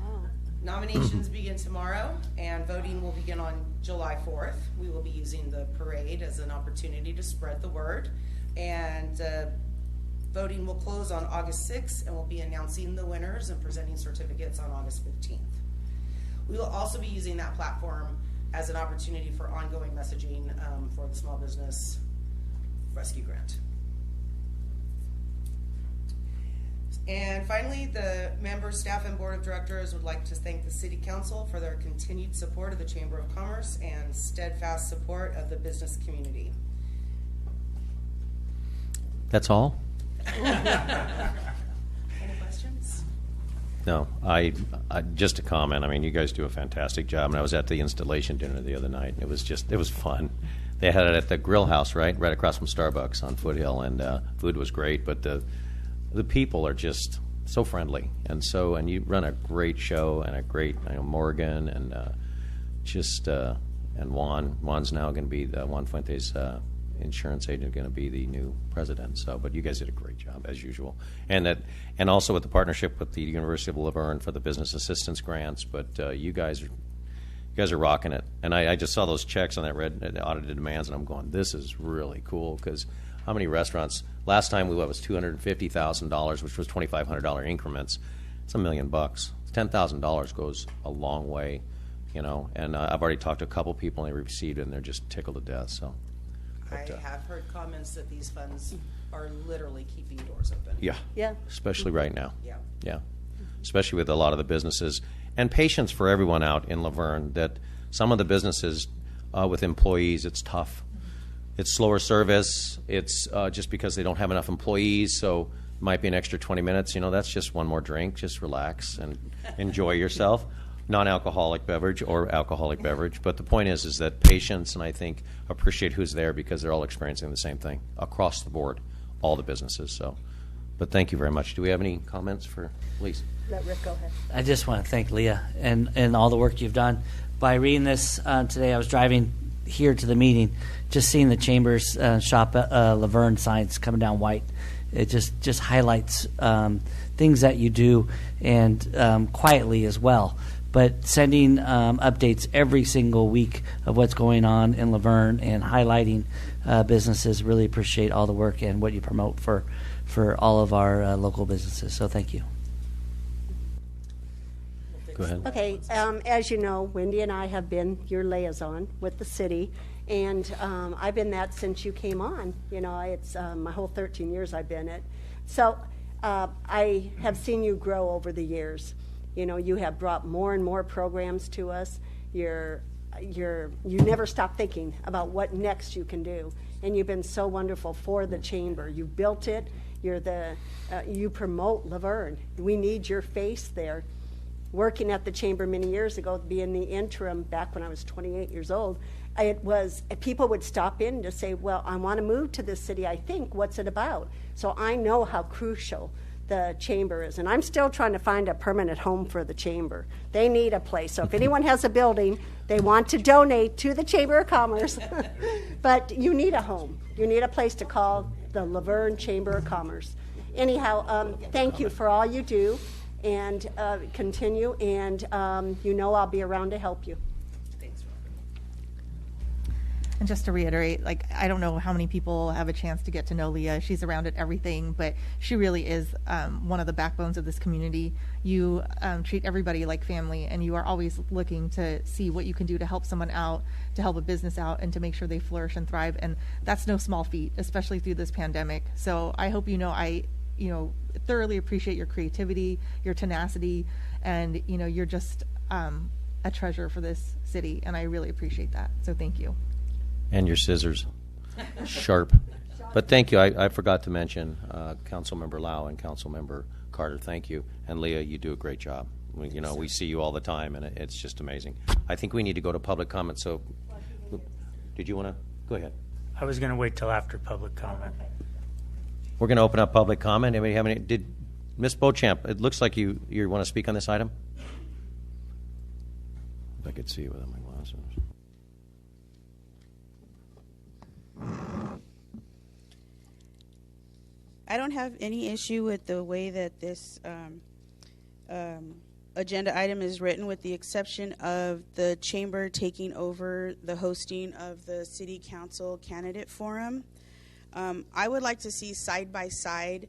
Nominations begin tomorrow, and voting will begin on July 4th. We will be using the parade as an opportunity to spread the word, and voting will close on August 6th, and we'll be announcing the winners and presenting certificates on August 15th. We will also be using that platform as an opportunity for ongoing messaging for the Small Business Rescue Grant. And finally, the members, staff, and board of directors would like to thank the City Council for their continued support of the Chamber of Commerce and steadfast support of the business community. That's all? Any questions? No, I just a comment. I mean, you guys do a fantastic job, and I was at the installation dinner the other night, and it was fun. They had it at the Grill House, right across from Starbucks on Foothill, and food was great, but the people are just so friendly, and you run a great show and a great Morgan and and Juan's now going to be Juan Fuentes' insurance agent, going to be the new president. So, but you guys did a great job as usual, and also with the partnership with the University of Laverne for the business assistance grants. But you guys are rocking it, and I just saw those checks on that red audited demands, and I'm going, this is really cool because how many restaurants? Last time it was $250,000, which was $2,500 increments. It's $1 million. $10,000 goes a long way, you know. And I've already talked to a couple people, and they received it, and they're just tickled to death. So, I have heard comments that these funds are literally keeping doors open. yeah, especially right now. Yeah. Especially with a lot of the businesses, and patience for everyone out in Laverne. That some of the businesses with employees, it's tough. It's slower service. It's just because they don't have enough employees, so it might be an extra 20 minutes. You know, that's just one more drink. Just relax and enjoy yourself. Non-alcoholic beverage or alcoholic beverage. But the point is that patience, and I think appreciate who's there, because they're all experiencing the same thing across the board, all the businesses. So, but thank you very much. Do we have any comments for Lisa? Let Rick go ahead. I just want to thank Leah and all the work you've done. By reading this today, I was driving here to the meeting, just seeing the Chambers shop Laverne signs coming down white. It just highlights things that you do, and quietly as well. But sending updates every single week of what's going on in Laverne and highlighting businesses, really appreciate all the work and what you promote for all of our local businesses. So thank you. Go ahead. Okay, as you know, Wendy and I have been your liaison with the city, and I've been that since you came on. You know, it's my whole 13 years I've been it. So I have seen you grow over the years. You know, you have brought more and more programs to us. You never stop thinking about what next you can do, and you've been so wonderful for the chamber. You built it. You promote Laverne. We need your face there. Working at the chamber many years ago, being the interim back when I was 28 years old, people would stop in to say, well, I want to move to this city, I think, what's it about? So I know how crucial the chamber is, and I'm still trying to find a permanent home for the chamber. They need a place. So if anyone has a building they want to donate to the Chamber of Commerce, but you need a home. You need a place to call the Laverne Chamber of Commerce. Anyhow, thank you for all you do, and continue, and you know I'll be around to help you. Thanks, And just to reiterate, like, I don't know how many people have a chance to get to know Leah. She's around at everything, but she really is one of the backbones of this community. You treat everybody like family, and you are always looking to see what you can do to help someone out, to help a business out, and to make sure they flourish and thrive. And that's no small feat, especially through this pandemic. So I hope I thoroughly appreciate your creativity, your tenacity, and you're just a treasure for this city, and I really appreciate that. So thank you. And your scissors, sharp. But thank you. I forgot to mention Councilmember Lau and Councilmember Carter. Thank you, and Leah, you do a great job. We see you all the time, and it's just amazing. I think we need to go to public comment. So, did you want to go ahead? I was going to wait till after public comment. We're going to open up public comment. Anybody have any? Did Ms. Beauchamp? It looks like you want to speak on this item. If I could see you without my glasses. I don't have any issue with the way that this agenda item is written, with the exception of the chamber taking over the hosting of the City Council Candidate Forum. I would like to see side-by-side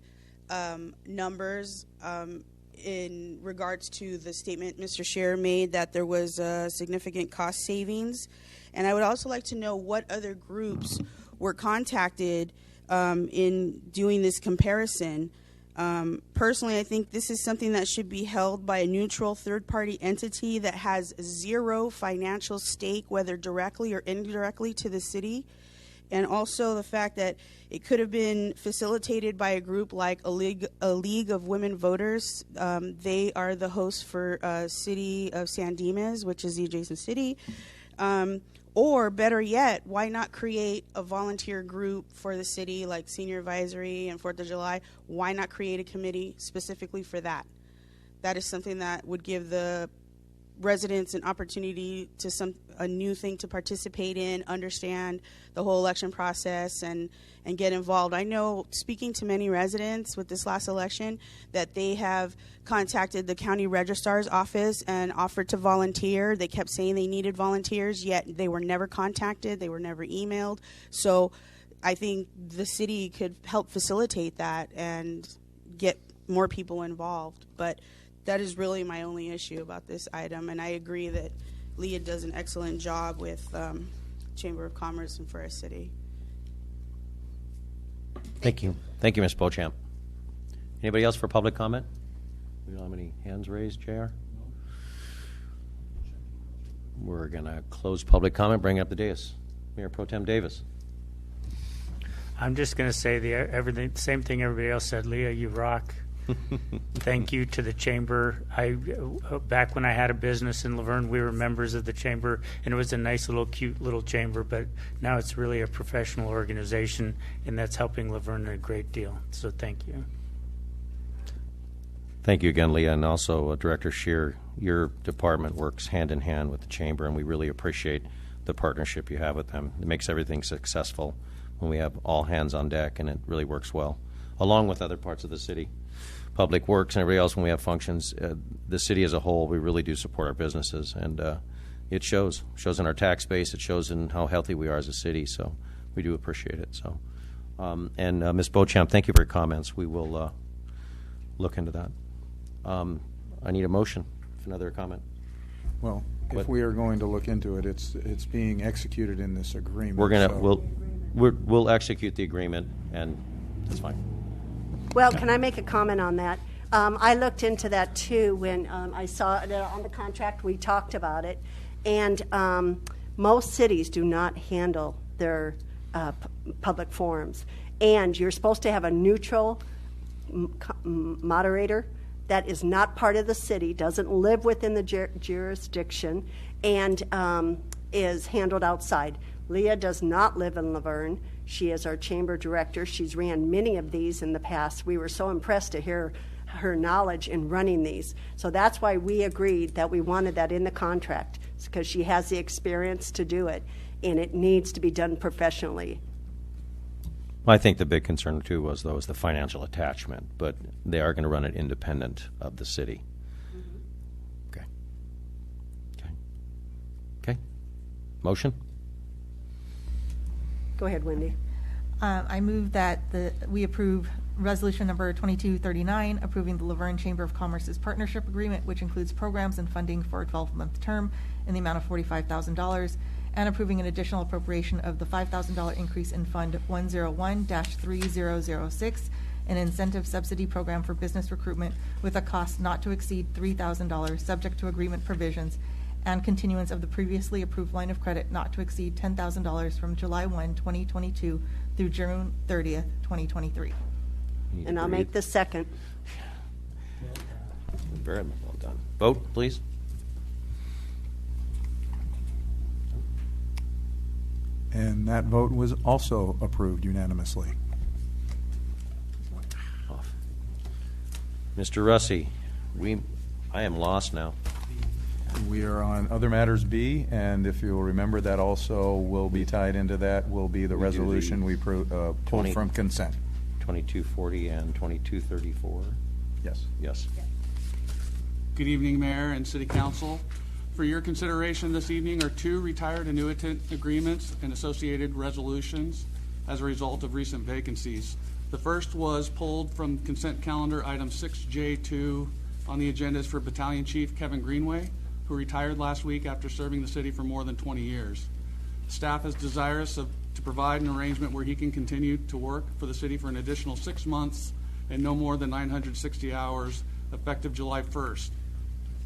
numbers in regards to the statement Mr. Scherer made that there was significant cost savings. And I would also like to know what other groups were contacted in doing this comparison. Personally, I think this is something that should be held by a neutral third-party entity that has zero financial stake, whether directly or indirectly, to the city. And also the fact that it could have been facilitated by a group like a League of Women Voters. They are the host for City of San Dimas, which is the adjacent city. Or better yet, why not create a volunteer group for the city like Senior Advisory and 4th of July? Why not create a committee specifically for that? That is something that would give the residents an opportunity to a new thing to participate in, understand the whole election process, and get involved. I know, speaking to many residents with this last election, that they have contacted the county registrar's office and offered to volunteer. They kept saying they needed volunteers, yet they were never contacted, they were never emailed. So I think the city could help facilitate that and get more people involved. But that is really my only issue about this item, and I agree that Leah does an excellent job with Chamber of Commerce and for our city. Thank you. Thank you, Ms. Beauchamp. Anybody else for public comment? We don't have any hands raised, JR? We're going to close public comment, bring up the dais. Mayor Pro Tem Davis. I'm just going to say everything, same thing everybody else said. Leah, you rock. Thank you to the chamber. Back when I had a business in Laverne, we were members of the chamber, and it was a nice little, cute little chamber. But now it's really a professional organization, and that's helping Laverne a great deal. So thank you. Thank you again, Leah, and also Director Scheer. Your department works hand in hand with the chamber, and we really appreciate the partnership you have with them. It makes everything successful when we have all hands on deck, and it really works well, along with other parts of the city. Public Works and everybody else, when we have functions, the city as a whole, we really do support our businesses, and it shows in our tax base. It shows in how healthy we are as a city, so we do appreciate it. So, and Ms. Beauchamp, thank you for your comments. We will look into that. I need a motion for another comment. Well, if we are going to look into it, it's being executed in this agreement. We'll execute the agreement, and that's fine. Well, can I make a comment on that? I looked into that too when I saw it on the contract. We talked about it, and most cities do not handle their public forums. And you're supposed to have a neutral moderator that is not part of the city, doesn't live within the jurisdiction, and is handled outside. Leah does not live in Laverne. She is our chamber director. She's ran many of these in the past. We were so impressed to hear her knowledge in running these. So that's why we agreed that we wanted that in the contract, because she has the experience to do it, and it needs to be done professionally. Well, I think the big concern, too, was the financial attachment, but they are going to run it independent of the city. Mm-hmm. Okay. Motion? Go ahead, Wendy. I move that we approve resolution number 2239, approving the Laverne Chamber of Commerce's partnership agreement, which includes programs and funding for a 12-month term in the amount of $45,000, and approving an additional appropriation of the $5,000 increase in Fund 101-3006, an incentive subsidy program for business recruitment with a cost not to exceed $3,000, subject to agreement provisions, and continuance of the previously approved line of credit not to exceed $10,000 from July 1, 2022 through June 30th, 2023. And I'll make the second. Very well done. Vote, please. And that vote was also approved unanimously. Mr. Russi, I am lost now. We are on other matters B, and if you'll remember, that also will be tied into that, will be the resolution we pulled from consent. 2240 and 2234. Yes. Yes. Good evening, Mayor and City Council. For your consideration this evening are two retired annuitant agreements and associated resolutions as a result of recent vacancies. The first was pulled from consent calendar item 6J2 on the agenda is for Battalion Chief Kevin Greenway, who retired last week after serving the city for more than 20 years. Staff is desirous to provide an arrangement where he can continue to work for the city for an additional 6 months and no more than 960 hours effective July 1st.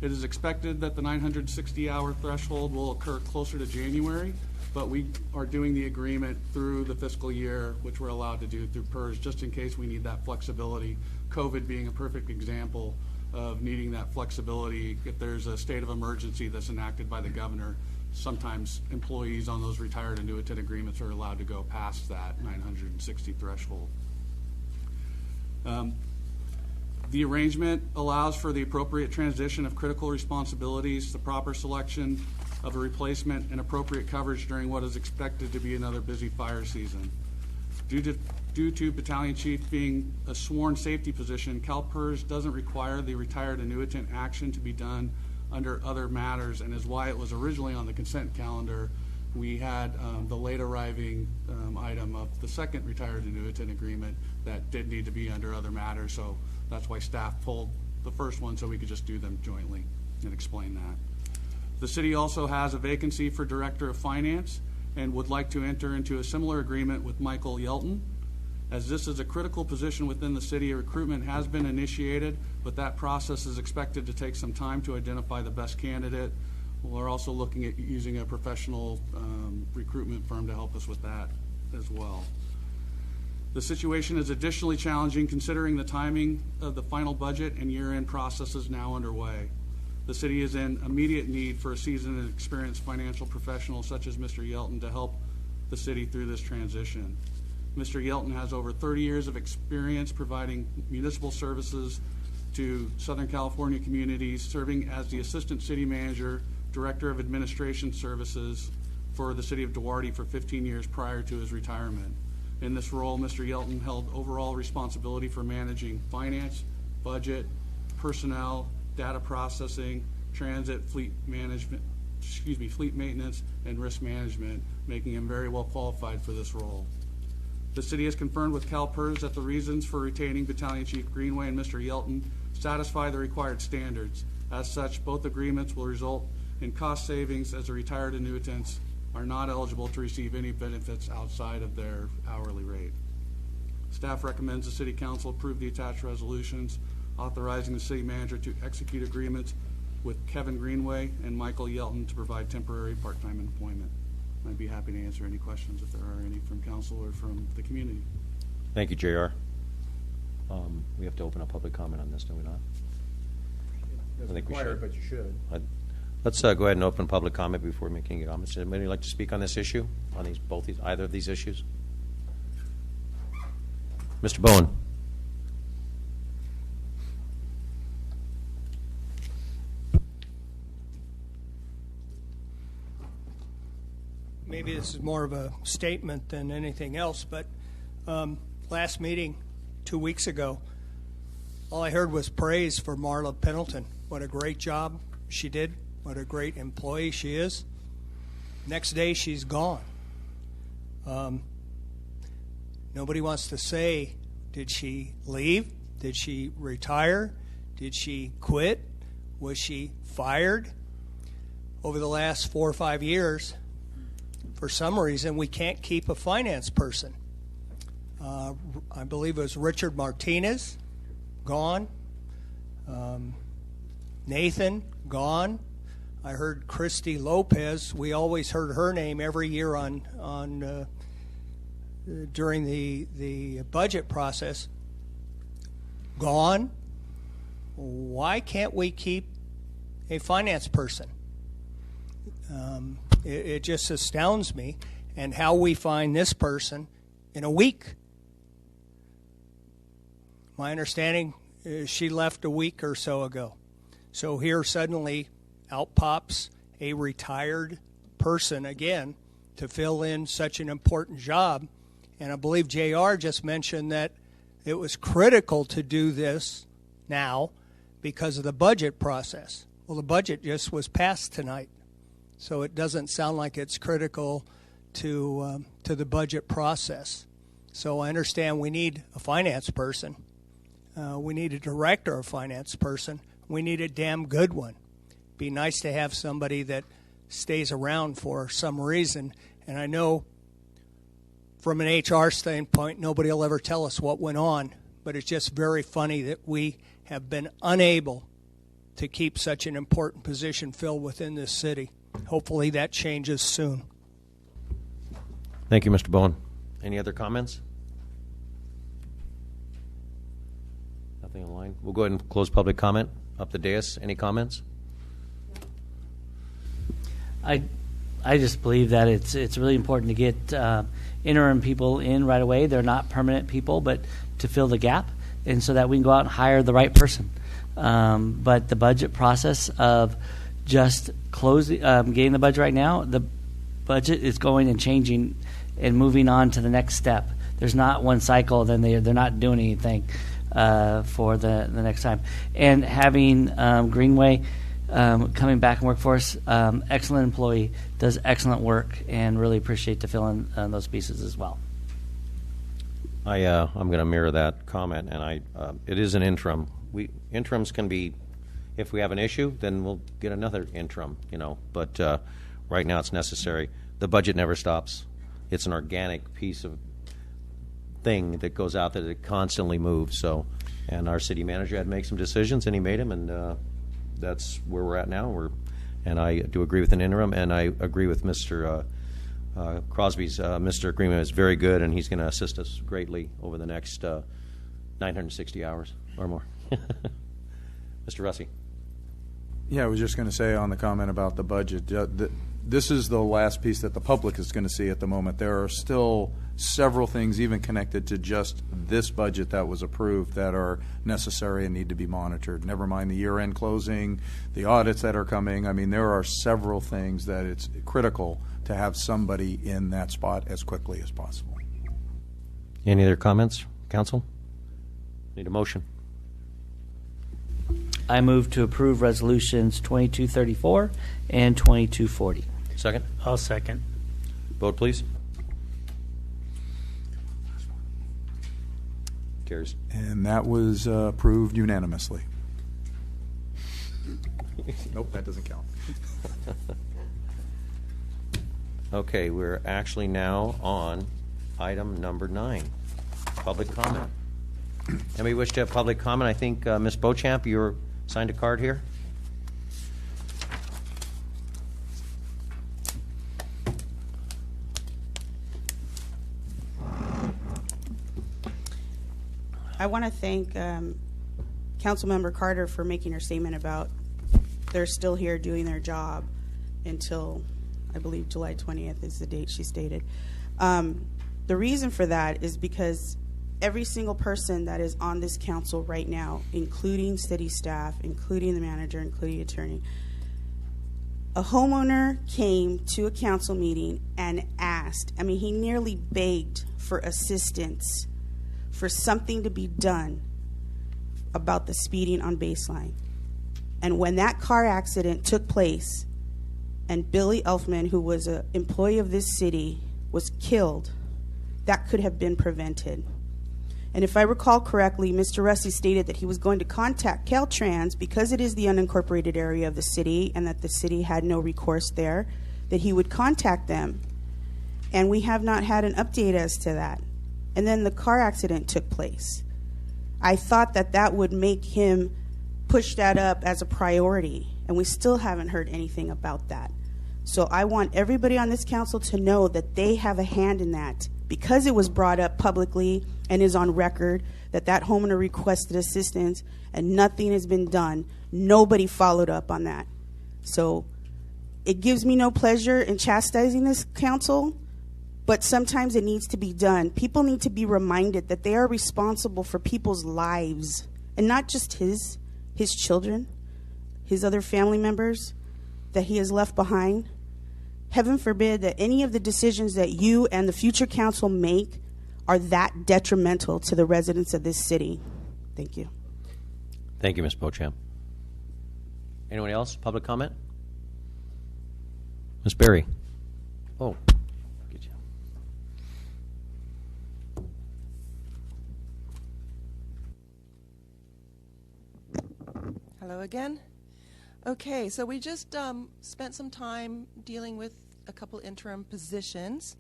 It is expected that the 960-hour threshold will occur closer to January, but we are doing the agreement through the fiscal year, which we're allowed to do through PERS, just in case we need that flexibility, COVID being a perfect example of needing that flexibility. If there's a state of emergency that's enacted by the governor, sometimes employees on those retired annuitant agreements are allowed to go past that 960 threshold. The arrangement allows for the appropriate transition of critical responsibilities, the proper selection of a replacement, and appropriate coverage during what is expected to be another busy fire season. Due to Battalion Chief being a sworn safety position, CalPERS doesn't require the retired annuitant action to be done under other matters, and is why it was originally on the consent calendar we had the late arriving item of the second retired annuitant agreement that did need to be under other matters, so that's why staff pulled the first one so we could just do them jointly and explain that. The city also has a vacancy for Director of Finance and would like to enter into a similar agreement with Michael Yelton. As this is a critical position within the city, a recruitment has been initiated, but that process is expected to take some time to identify the best candidate. We're also looking at using a professional recruitment firm to help us with that as well. The situation is additionally challenging considering the timing of the final budget and year-end processes now underway. The city is in immediate need for a seasoned and experienced financial professional such as Mr. Yelton to help the city through this transition. Mr. Yelton has over 30 years of experience providing municipal services to Southern California communities, serving as the Assistant City Manager, Director of Administration Services for the City of Duarte for 15 years prior to his retirement. In this role, Mr. Yelton held overall responsibility for managing finance, budget, personnel, data processing, transit, fleet maintenance, and risk management, making him very well qualified for this role. The city has confirmed with CalPERS that the reasons for retaining Battalion Chief Greenway and Mr. Yelton satisfy the required standards. As such, both agreements will result in cost savings as the retired annuitants are not eligible to receive any benefits outside of their hourly rate. Staff recommends the City Council approve the attached resolutions authorizing the City Manager to execute agreements with Kevin Greenway and Michael Yelton to provide temporary part-time employment. I'd be happy to answer any questions if there are any from council or from the community. Thank you, JR. We have to open up public comment on this, do we not? I think we should. But you should. Let's go ahead and open public comment before making any comments. Does anybody like to speak on this issue, on either of these issues? Mr. Bowen. Maybe this is more of a statement than anything else, but last meeting 2 weeks ago, all I heard was praise for Marla Pendleton. What a great job she did. What a great employee she is. Next day, she's gone. Nobody wants to say, did she leave? Did she retire? Did she quit? Was she fired? Over the last 4 or 5 years, for some reason, we can't keep a finance person. I believe it was Richard Martinez, gone. Nathan, gone. I heard Christy Lopez. We always heard her name every year during the budget process. Gone. Why can't we keep a finance person? It just astounds me, and how we find this person in a week. My understanding is she left a week or so ago. So here suddenly out pops a retired person again to fill in such an important job. And I believe JR just mentioned that it was critical to do this now because of the budget process. Well, the budget just was passed tonight. So it doesn't sound like it's critical to the budget process. So I understand we need a finance person. We need a director of finance person. We need a damn good one. Be nice to have somebody that stays around for some reason. And I know from an HR standpoint, nobody will ever tell us what went on. But it's just very funny that we have been unable to keep such an important position filled within this city. Hopefully that changes soon. Thank you, Mr. Bowen. Any other comments? Nothing online. We'll go ahead and close public comment. Up the dais. Any comments? I just believe that it's really important to get interim people in right away. They're not permanent people, but to fill the gap, and so that we can go out and hire the right person. But the budget process of just getting the budget right now, the budget is going and changing and moving on to the next step. There's not one cycle, then they're not doing anything for the next time. And having Greenway coming back and work for us. Excellent employee, does excellent work, and really appreciate to fill in those pieces as well. I'm going to mirror that comment, and it is an interim. Interims can be, if we have an issue, then we'll get another interim, But right now it's necessary. The budget never stops. It's an organic piece of thing that goes out that it constantly moves. So, and our city manager had to make some decisions, and he made them, and that's where we're at now. And I do agree with an interim, and I agree with Mr. Crosby's. Mr. Greenman is very good, and he's going to assist us greatly over the next 960 hours or more. Mr. Russi. Yeah, I was just going to say on the comment about the budget, this is the last piece that the public is going to see at the moment. There are still several things, even connected to just this budget that was approved, that are necessary and need to be monitored. Never mind the year-end closing, the audits that are coming. I mean, there are several things that it's critical to have somebody in that spot as quickly as possible. Any other comments, Council? Need a motion. I move to approve resolutions 2234 and 2240. Second? I'll second. Vote, please. Carries. And that was approved unanimously. Nope, that doesn't count. Okay, we're actually now on item number 9, public comment. Anybody wish to have public comment? I think Ms. Beauchamp, you signed a card here. I want to thank Councilmember Carter for making her statement about they're still here doing their job until, I believe, July 20th is the date she stated. The reason for that is because every single person that is on this council right now, including city staff, including the manager, including the attorney, a homeowner came to a council meeting and asked, I mean, he nearly begged for assistance, for something to be done about the speeding on Baseline. And when that car accident took place and Billy Elfman, who was an employee of this city, was killed, that could have been prevented. And if I recall correctly, Mr. Russi stated that he was going to contact Caltrans because it is the unincorporated area of the city and that the city had no recourse there, that he would contact them. And we have not had an update as to that. And then the car accident took place. I thought that that would make him push that up as a priority, and we still haven't heard anything about that. So I want everybody on this council to know that they have a hand in that, because it was brought up publicly and is on record that that homeowner requested assistance and nothing has been done. Nobody followed up on that. So it gives me no pleasure in chastising this council, but sometimes it needs to be done. People need to be reminded that they are responsible for people's lives, and not just his children, his other family members that he has left behind. Heaven forbid that any of the decisions that you and the future council make are that detrimental to the residents of this city. Thank you. Thank you, Ms. Beauchamp. Anyone else? Public comment? Ms. Berry. Oh. Get you. Hello again. Okay, so we just spent some time dealing with a couple interim positions,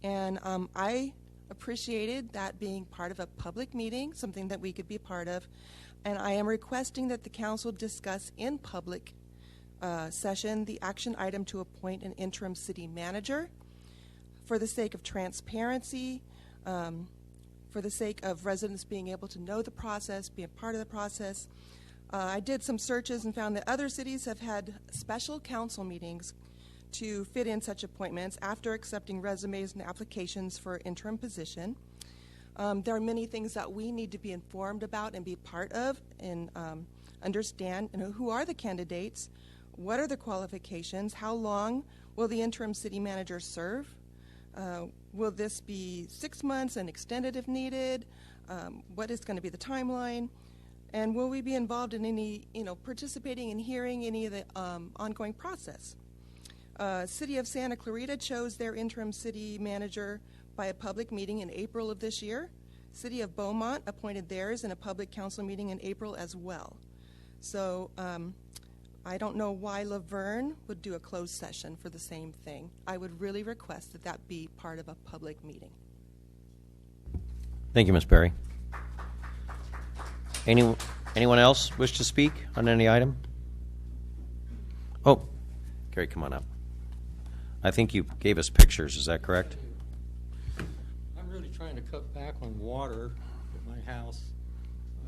and I appreciated that being part of a public meeting, something that we could be part of, and I am requesting that the council discuss in public session the action item to appoint an interim city manager for the sake of transparency, for the sake of residents being able to know the process, be a part of the process. I did some searches and found that other cities have had special council meetings to fit in such appointments after accepting resumes and applications for interim position. There are many things that we need to be informed about and be part of and understand, who are the candidates, what are the qualifications, how long will the interim city manager serve, will this be 6 months and extended if needed, what is going to be the timeline. And will we be involved in any, participating in hearing any of the ongoing process? City of Santa Clarita chose their interim city manager by a public meeting in April of this year. City of Beaumont appointed theirs in a public council meeting in April as well. So I don't know why Laverne would do a closed session for the same thing. I would really request that that be part of a public meeting. Thank you, Ms. Perry. Anyone else wish to speak on any item? Oh, Gary, come on up. I think you gave us pictures. Is that correct? I'm really trying to cut back on water at my house.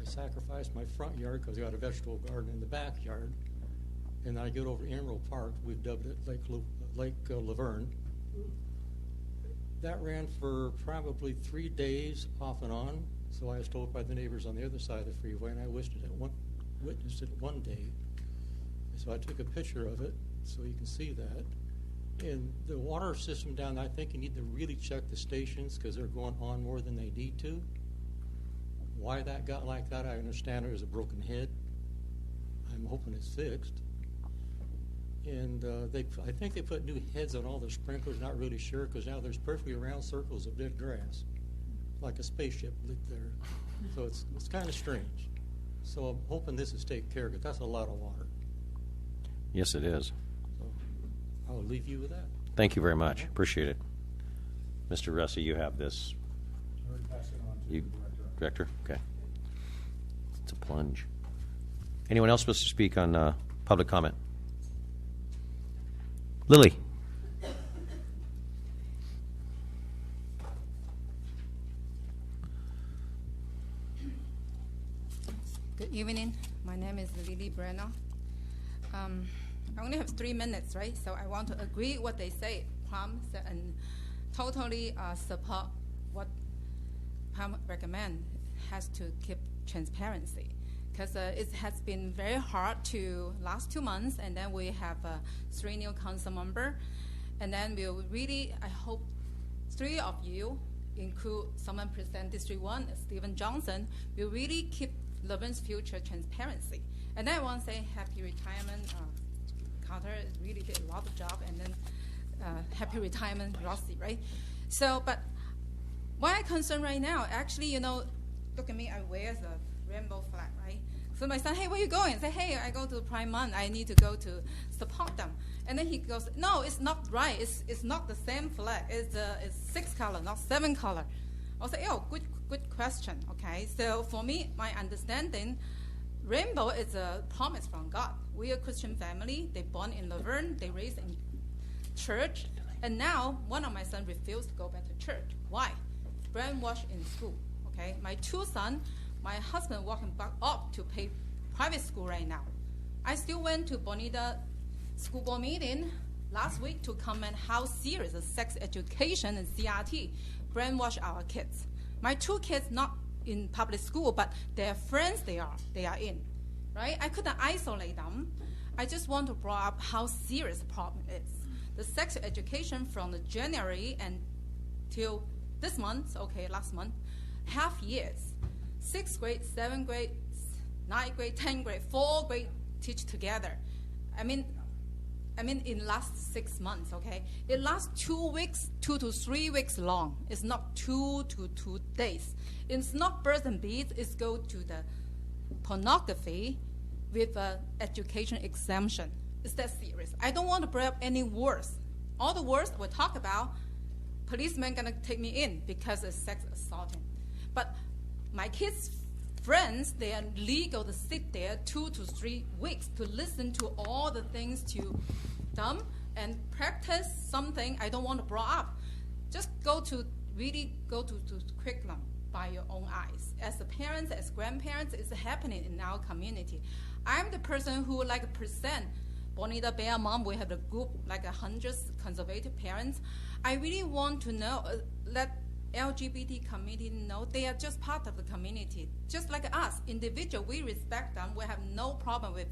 I sacrificed my front yard because I got a vegetable garden in the backyard. And I get over Emerald Park. We've dubbed it Lake Laverne. That ran for probably 3 days off and on. So I was told by the neighbors on the other side of the freeway, and I witnessed it one day. So I took a picture of it so you can see that. And the water system down there, I think you need to really check the stations because they're going on more than they need to. Why that got like that, I understand it was a broken head. I'm hoping it's fixed. And I think they put new heads on all the sprinklers, not really sure, because now there's perfectly round circles of dead grass, like a spaceship lit there. So it's kind of strange. So I'm hoping this is taken care of, because that's a lot of water. Yes, it is. So I'll leave you with that. Thank you very much. Appreciate it. Mr. Russi, you have this. Director? Okay. It's a plunge. Anyone else supposed to speak on public comment? Lily. Good evening. My name is Lily Brenner. I only have 3 minutes, right? So I want to agree what they say, Pam, and totally support what Pam recommend has to keep transparency. Because it has been very hard to last 2 months, and then we have 3 new council members, and then we'll really, I hope 3 of you, include someone present District 1, Stephen Johnson, will really keep Laverne's future transparency. And then I want to say happy retirement, Carter really did a lot of job, and then happy retirement, Rossi, right? So, but why I'm concerned right now, actually, look at me, I wear the rainbow flag, right? So my son, hey, where you going? I say, hey, I go to Prime Month. I need to go to support them. And then he goes, no, it's not right. It's not the same flag. It's 6 color, not 7 color. I'll say, oh, good question. Okay, so for me, my understanding, rainbow is a promise from God. We are a Christian family. They born in Laverne. They raised in church. And now one of my sons refused to go back to church. Why? Brainwashed in school. Okay, my 2 sons. My husband walking back up to pay private school right now. I still went to Bonita school board meeting last week to comment how serious the sex education and CRT brainwash our kids. My 2 kids not in public school, but their friends they are in, right? I couldn't isolate them. I just want to bring up how serious the problem is. The sex education from the January until this month, last month, half years. 6th grade, 7th grade, 9th grade, 10th grade, 4th grade teach together. I mean, in last 6 months, okay? It lasts 2 weeks, 2 to 3 weeks long. It's not 2 to 2 days. It's not birds and bees. It's go to the pornography with an education exemption. Is that serious? I don't want to bring up any words. All the words we talk about, policemen gonna take me in because it's sex assaulting. But my kids' friends, they are legal to sit there 2 to 3 weeks to listen to all the things to them and practice something I don't want to bring up. Just really go to curriculum by your own eyes. As parents, as grandparents, it's happening in our community. I'm the person who present Bonita Bear Mom. We have a group 100 conservative parents. I really want to know, let LGBT community know they are just part of the community, just like us, individual. We respect them. We have no problem with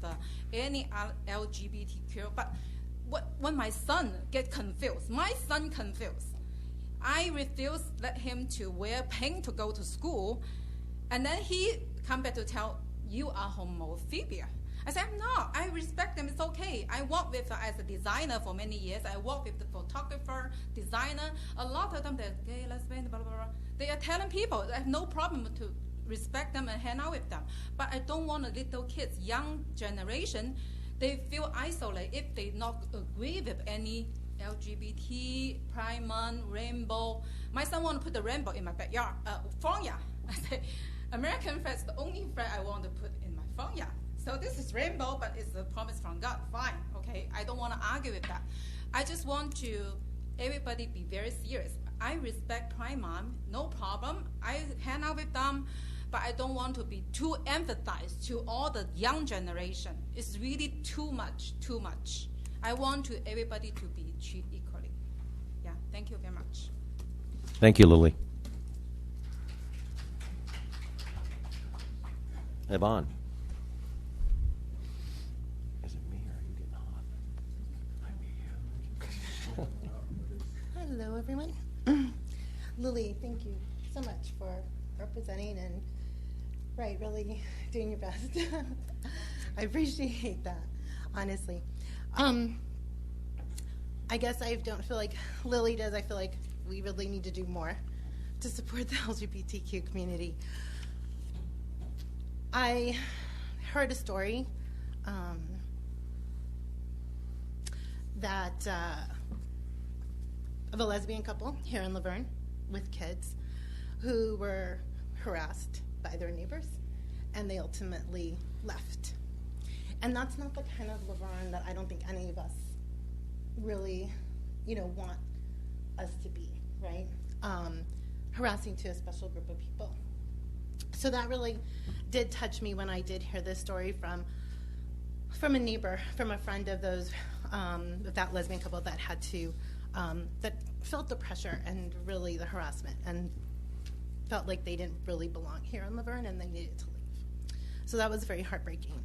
any LGBTQ. But when my son get confused, I refuse let him to wear pink to go to school, and then he come back to tell you are homophobia. I said, I'm not. I respect them. It's okay. I work with as a designer for many years. I work with the photographer, designer. A lot of them, they're gay, lesbian, blah, blah, blah. They are telling people. I have no problem to respect them and hang out with them. But I don't want little kids, young generation, they feel isolated if they not agree with any LGBT, Pride Month, rainbow. My son want to put the rainbow in my backyard, front yard. I say, American flag is the only flag I want to put in my front yard. So this is rainbow, but it's a promise from God. Fine, okay. I don't want to argue with that. I just want to everybody be very serious. I respect Pride Month, no problem. I hang out with them, but I don't want to be too emphasized to all the young generation. It's really too much, too much. I want to everybody to be treated equally. Yeah, thank you very much. Thank you, Lily. Yvonne. Is it me or are you getting hot? Hello, everyone. Lily, thank you so much for representing and, really doing your best. I appreciate that, honestly. I guess I don't feel like Lily does. I feel like we really need to do more to support the LGBTQ community. I heard a story that of a lesbian couple here in Laverne with kids who were harassed by their neighbors, and they ultimately left. And that's not the kind of Laverne that I don't think any of us really, want us to be, right? Harassing to a special group of people. So that really did touch me when I did hear this story from a neighbor, from a friend of those, of that lesbian couple that had to, that felt the pressure and really the harassment and felt like they didn't really belong here in Laverne and they needed to leave. So that was very heartbreaking.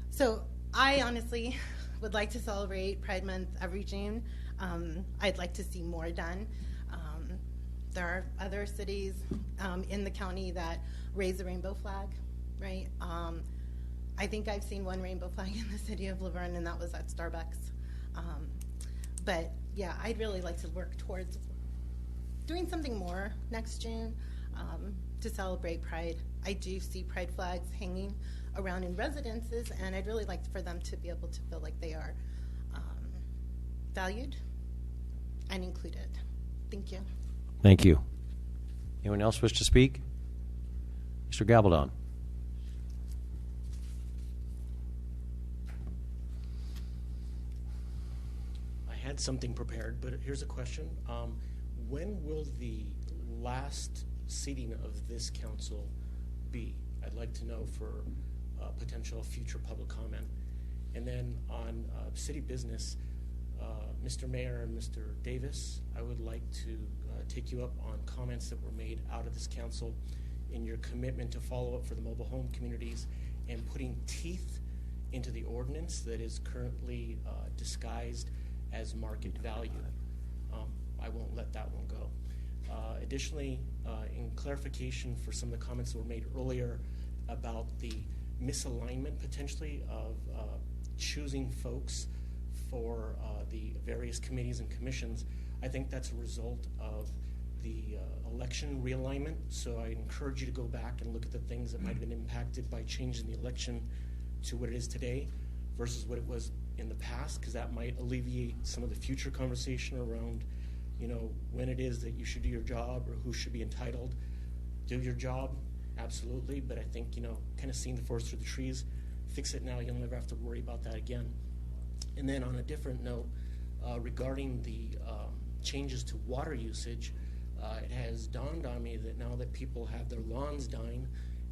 So I honestly would like to celebrate Pride Month every June. I'd like to see more done. There are other cities in the county that raise the rainbow flag, right? I think I've seen one rainbow flag in the city of Laverne, and that was at Starbucks. But yeah, I'd really like to work towards doing something more next June to celebrate Pride. I do see Pride flags hanging around in residences, and I'd really like for them to be able to feel like they are valued and included. Thank you. Thank you. Anyone else wish to speak? Mr. Gabaldon. I had something prepared, but here's a question. When will the last seating of this council be? I'd like to know for potential future public comment. And then on city business, Mr. Mayor and Mr. Davis, I would like to take you up on comments that were made out of this council in your commitment to follow up for the mobile home communities and putting teeth into the ordinance that is currently disguised as market value. I won't let that one go. Additionally, in clarification for some of the comments that were made earlier about the misalignment potentially of choosing folks for the various committees and commissions, I think that's a result of the election realignment. So I encourage you to go back and look at the things that might have been impacted by changing the election to what it is today versus what it was in the past, because that might alleviate some of the future conversation around, when it is that you should do your job or who should be entitled. Do your job, absolutely, but I think, kind of seeing the forest through the trees, fix it now, you'll never have to worry about that again. And then on a different note, regarding the changes to water usage, it has dawned on me that now that people have their lawns done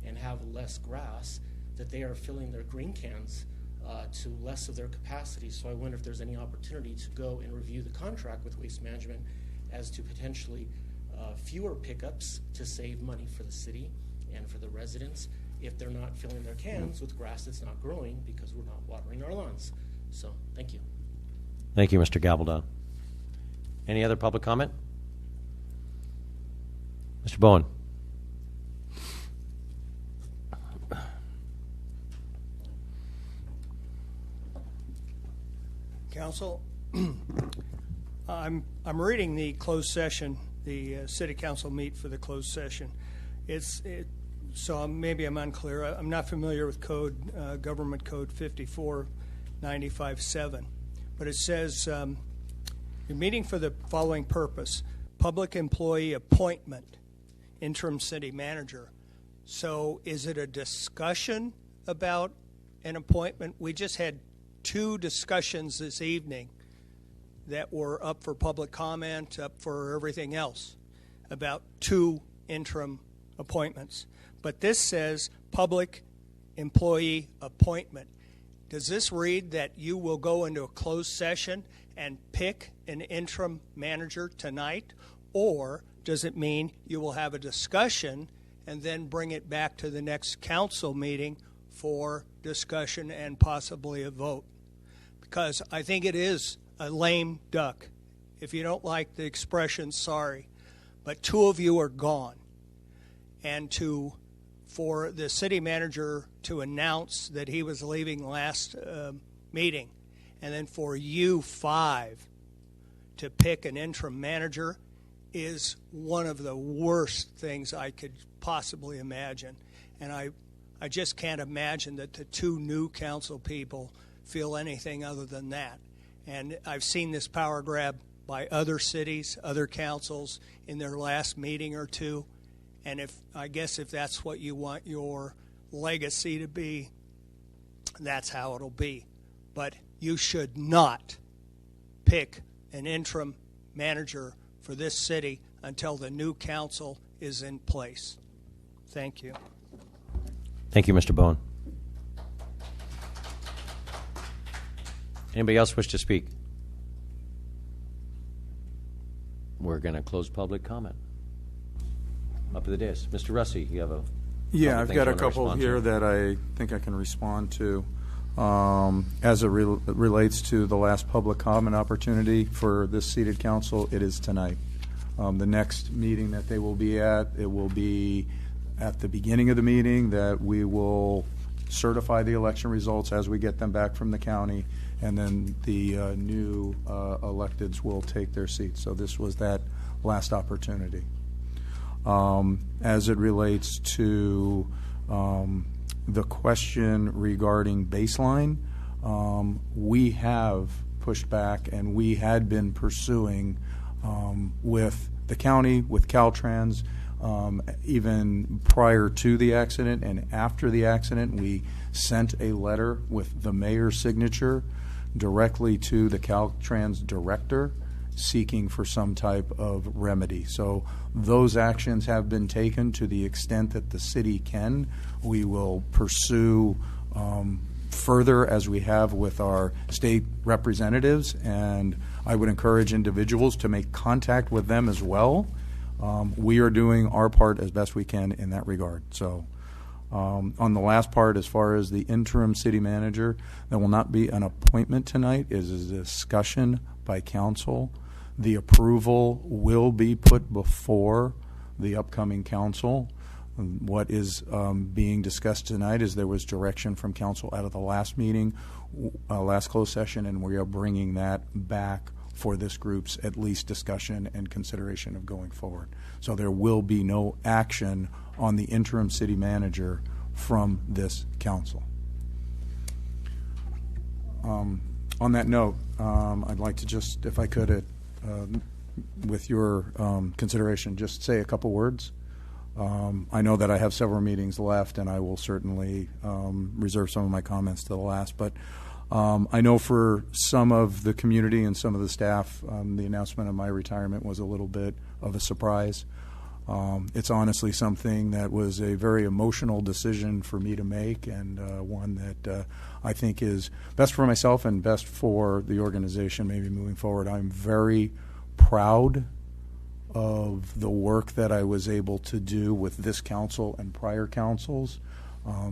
and have less grass, that they are filling their green cans to less of their capacity. So I wonder if there's any opportunity to go and review the contract with Waste Management as to potentially fewer pickups to save money for the city and for the residents if they're not filling their cans with grass that's not growing because we're not watering our lawns. So thank you. Thank you, Mr. Gabaldon. Any other public comment? Mr. Bowen. Council. I'm reading the closed session. The City Council meet for the closed session. So maybe I'm unclear. I'm not familiar with Government Code 54957, but it says you're meeting for the following purpose: public employee appointment, interim city manager. So is it a discussion about an appointment? We just had 2 discussions this evening that were up for public comment, up for everything else, about 2 interim appointments. But this says public employee appointment. Does this read that you will go into a closed session and pick an interim manager tonight? Or does it mean you will have a discussion and then bring it back to the next council meeting for discussion and possibly a vote? Because I think it is a lame duck. If you don't like the expression, sorry. But 2 of you are gone. And for the city manager to announce that he was leaving last meeting, and then for you 5 to pick an interim manager, is one of the worst things I could possibly imagine. And I just can't imagine that the 2 new council people feel anything other than that. And I've seen this power grab by other cities, other councils in their last meeting or 2. And I guess if that's what you want your legacy to be, that's how it'll be. But you should not pick an interim manager for this city until the new council is in place. Thank you. Thank you, Mr. Bowen. Anybody else wish to speak? We're going to close public comment. Up to the dais. Mr. Russi, you have a... Yeah, I've got a couple here that I think I can respond to. As it relates to the last public comment opportunity for this seated council, it is tonight. The next meeting that they will be at, it will be at the beginning of the meeting that we will certify the election results as we get them back from the county, and then the new electeds will take their seats. So this was that last opportunity. As it relates to the question regarding baseline, we have pushed back, and we had been pursuing with the county, with Caltrans, even prior to the accident and after the accident. We sent a letter with the mayor's signature directly to the Caltrans director seeking for some type of remedy. So those actions have been taken to the extent that the city can. We will pursue further as we have with our state representatives, and I would encourage individuals to make contact with them as well. We are doing our part as best we can in that regard. So on the last part, as far as the interim city manager, there will not be an appointment tonight. It is a discussion by council. The approval will be put before the upcoming council. What is being discussed tonight is there was direction from council out of the last meeting, last closed session, and we are bringing that back for this group's at least discussion and consideration of going forward. So there will be no action on the interim city manager from this council. On that note, I'd like to just, if I could, with your consideration, just say a couple words. I know that I have several meetings left, and I will certainly reserve some of my comments to the last, but I know for some of the community and some of the staff, the announcement of my retirement was a little bit of a surprise. It's honestly something that was a very emotional decision for me to make, and one that I think is best for myself and best for the organization maybe moving forward. I'm very proud of the work that I was able to do with this council and prior councils.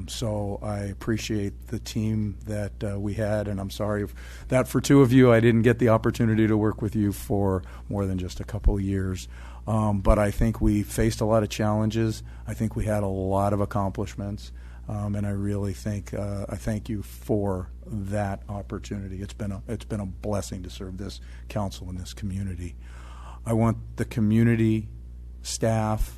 So I appreciate the team that we had, and I'm sorry that for 2 of you I didn't get the opportunity to work with you for more than just a couple of years. But I think we faced a lot of challenges. I think we had a lot of accomplishments. And I really think I thank you for that opportunity. It's been a blessing to serve this council and this community. I want the community, staff,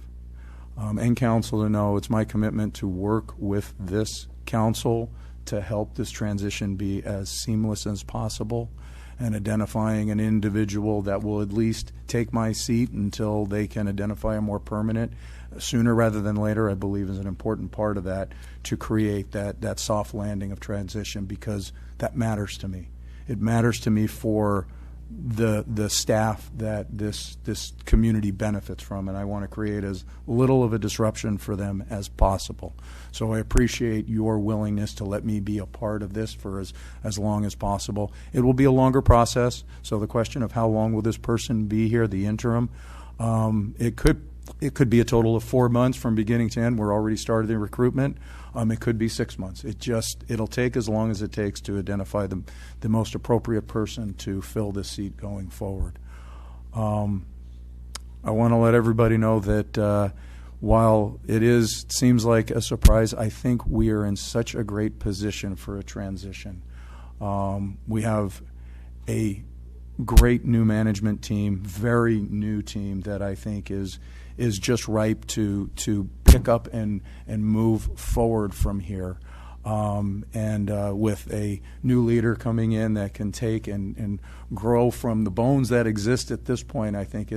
and council to know it's my commitment to work with this council to help this transition be as seamless as possible, and identifying an individual that will at least take my seat until they can identify a more permanent sooner rather than later, I believe is an important part of that, to create that soft landing of transition, because that matters to me. It matters to me for the staff that this community benefits from, and I want to create as little of a disruption for them as possible. So I appreciate your willingness to let me be a part of this for as long as possible. It will be a longer process, so the question of how long will this person be here, the interim, it could be a total of 4 months from beginning to end. We're already started the recruitment. It could be 6 months. It'll take as long as it takes to identify the most appropriate person to fill this seat going forward. I want to let everybody know that while it seems like a surprise, I think we are in such a great position for a transition. We have a great new management team, very new team that I think is just ripe to pick up and move forward from here. With a new leader coming in that can take and grow from the bones that exist at this point, I think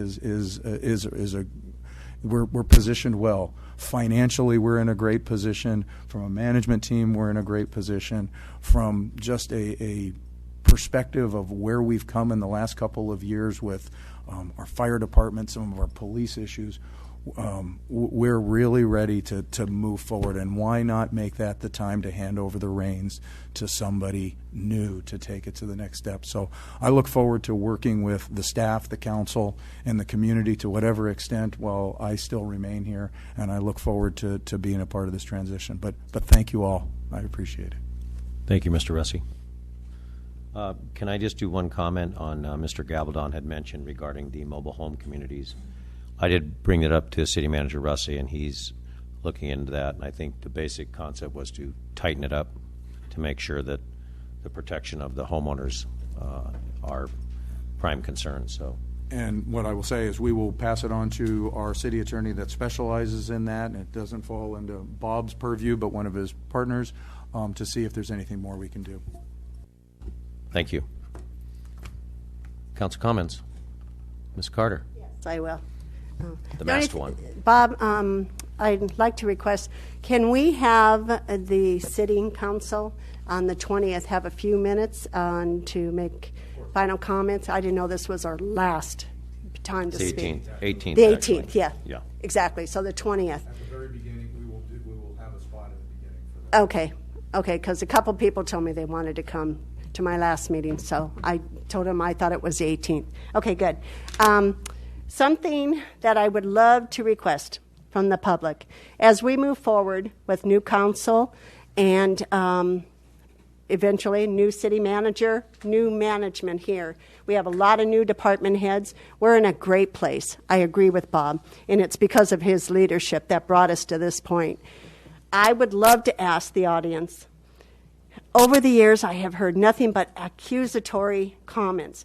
we're positioned well. Financially, we're in a great position. From a management team, we're in a great position. From just a perspective of where we've come in the last couple of years with our fire department, some of our police issues, we're really ready to move forward. And why not make that the time to hand over the reins to somebody new to take it to the next step? So I look forward to working with the staff, the council, and the community to whatever extent while I still remain here. And I look forward to being a part of this transition. But thank you all. I appreciate it. Thank you, Mr. Russi. Can I just do one comment on Mr. Gabaldon had mentioned regarding the mobile home communities? I did bring it up to City Manager Russi, and he's looking into that. And I think the basic concept was to tighten it up to make sure that the protection of the homeowners are prime concern. So. And what I will say is we will pass it on to our city attorney that specializes in that, and it doesn't fall into Bob's purview, but one of his partners, to see if there's anything more we can do. Thank you. Council comments. Ms. Carter. Yes, I will. The masked one. Bob, I'd like to request, can we have the sitting council on the 20th have a few minutes to make final comments? I didn't know this was our last time to speak. 18th. The 18th, actually. yeah. Exactly, so the 20th. At the very beginning, we will have a spot at the beginning for that. Okay, because a couple people told me they wanted to come to my last meeting, so I told them I thought it was the 18th. Okay, good. Something that I would love to request from the public as we move forward with new council and eventually new city manager, new management here. We have a lot of new department heads. We're in a great place. I agree with Bob, and it's because of his leadership that brought us to this point. I would love to ask the audience, over the years I have heard nothing but accusatory comments.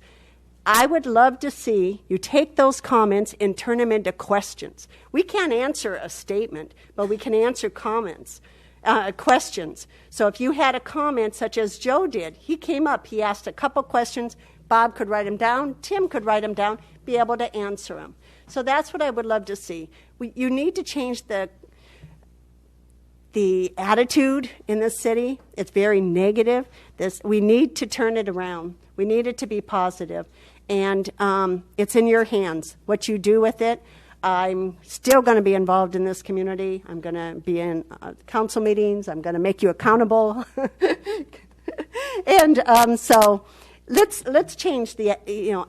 I would love to see you take those comments and turn them into questions. We can't answer a statement, but we can answer comments, questions. So if you had a comment such as Joe did, he came up, he asked a couple questions, Bob could write them down, Tim could write them down, be able to answer them. So that's what I would love to see. You need to change the attitude in this city. It's very negative. We need to turn it around. We need it to be positive. And it's in your hands, what you do with it. I'm still going to be involved in this community. I'm going to be in council meetings. I'm going to make you accountable. And so let's change the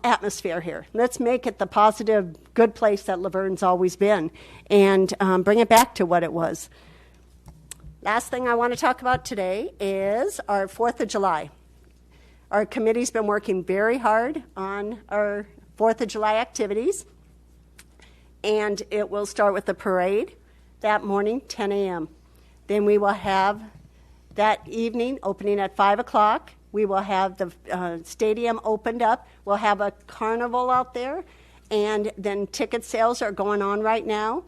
atmosphere here. Let's make it the positive, good place that Laverne's always been, and bring it back to what it was. Last thing I want to talk about today is our 4th of July. Our committee's been working very hard on our 4th of July activities, and it will start with the parade that morning, 10 a.m. Then we will have that evening, opening at 5 o'clock. We will have the stadium opened up. We'll have a carnival out there. And then ticket sales are going on right now.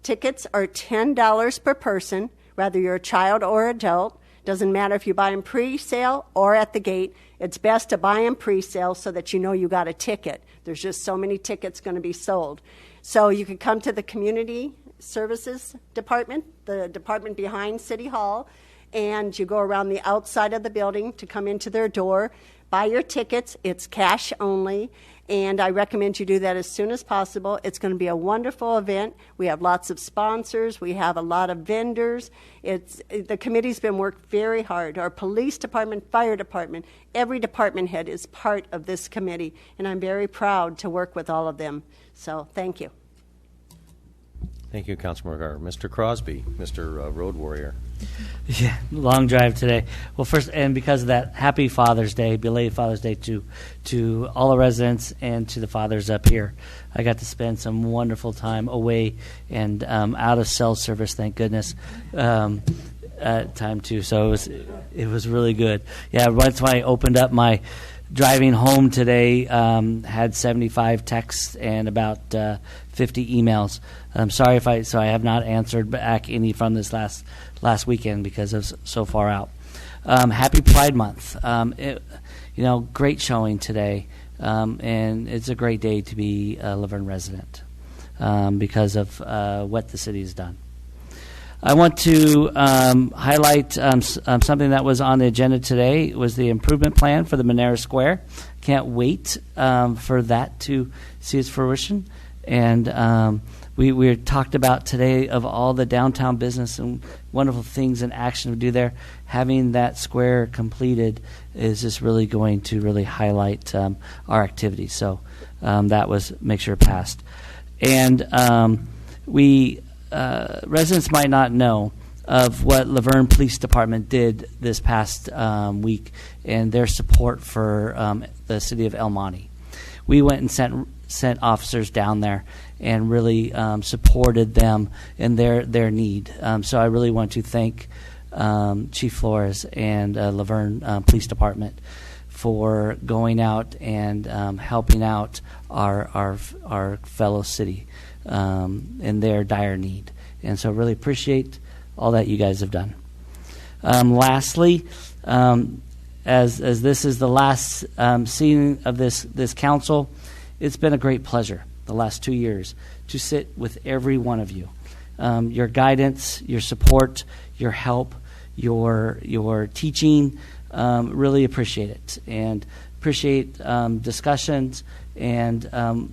Tickets are $10 per person, whether you're a child or adult. Doesn't matter if you buy them pre-sale or at the gate. It's best to buy them pre-sale so that you know you got a ticket. There's just so many tickets going to be sold. So you can come to the Community Services Department, the department behind City Hall, and you go around the outside of the building to come into their door, buy your tickets. It's cash only, and I recommend you do that as soon as possible. It's going to be a wonderful event. We have lots of sponsors. We have a lot of vendors. The committee's been worked very hard. Our police department, fire department, every department head is part of this committee, and I'm very proud to work with all of them. So thank you. Thank you, Councilmember Garber. Mr. Crosby, Mr. Road Warrior. Yeah, long drive today. Well, first, and because of that, happy Father's Day, belated Father's Day to all the residents and to the fathers up here. I got to spend some wonderful time away and out of cell service, thank goodness, time too. So it was really good. Yeah, once I opened up my driving home today, had 75 texts and about 50 emails. I'm sorry if I have not answered back any from this last weekend because of so far out. Happy Pride Month. Great showing today, and it's a great day to be a Laverne resident because of what the city has done. I want to highlight something that was on the agenda today. It was the improvement plan for the Monera Square. Can't wait for that to see its fruition. And we talked about today of all the downtown business and wonderful things and action we do there. Having that square completed is just really going to really highlight our activities. So that was make sure it passed. And residents might not know of what Laverne Police Department did this past week and their support for the city of El Monte. We went and sent officers down there and really supported them in their need. So I really want to thank Chief Flores and Laverne Police Department for going out and helping out our fellow city in their dire need. And so really appreciate all that you guys have done. Lastly, as this is the last sitting of this council, it's been a great pleasure the last 2 years to sit with every one of you. Your guidance, your support, your help, your teaching, really appreciate it. And appreciate discussions and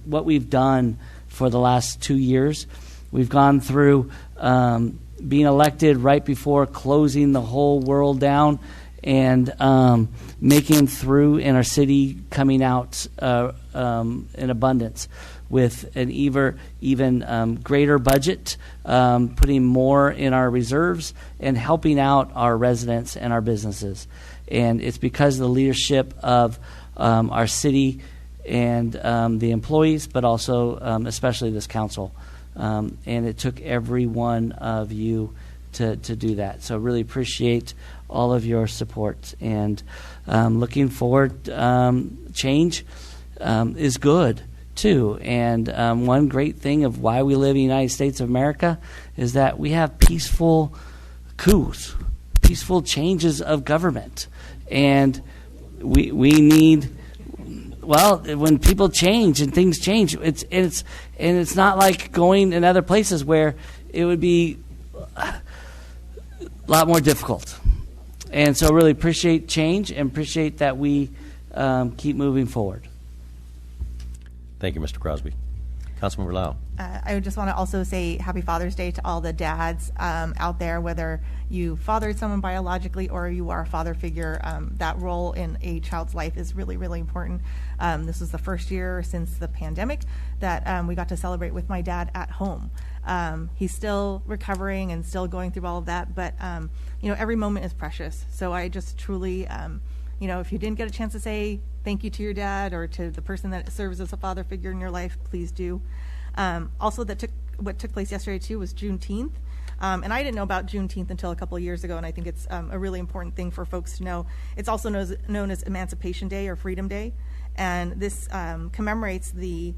what we've done for the last 2 years. We've gone through being elected right before closing the whole world down and making through in our city, coming out in abundance with an even greater budget, putting more in our reserves and helping out our residents and our businesses. And it's because of the leadership of our city and the employees, but also especially this council. And it took every one of you to do that. So really appreciate all of your support. And looking forward, change is good too. And one great thing of why we live in the United States of America is that we have peaceful coups, peaceful changes of government. And we need... Well, when people change and things change, it's not like going in other places where it would be a lot more difficult. And so really appreciate change and appreciate that we keep moving forward. Thank you, Mr. Crosby. Councilmember Lau. I just want to also say Happy Father's Day to all the dads out there, whether you fathered someone biologically or you are a father figure. That role in a child's life is really, really important. This is the first year since the pandemic that we got to celebrate with my dad at home. He's still recovering and still going through all of that, but every moment is precious. So I just truly, if you didn't get a chance to say thank you to your dad or to the person that serves as a father figure in your life, please do. Also, what took place yesterday too was Juneteenth. And I didn't know about Juneteenth until a couple of years ago, and I think it's a really important thing for folks to know. It's also known as Emancipation Day or Freedom Day, and this commemorates the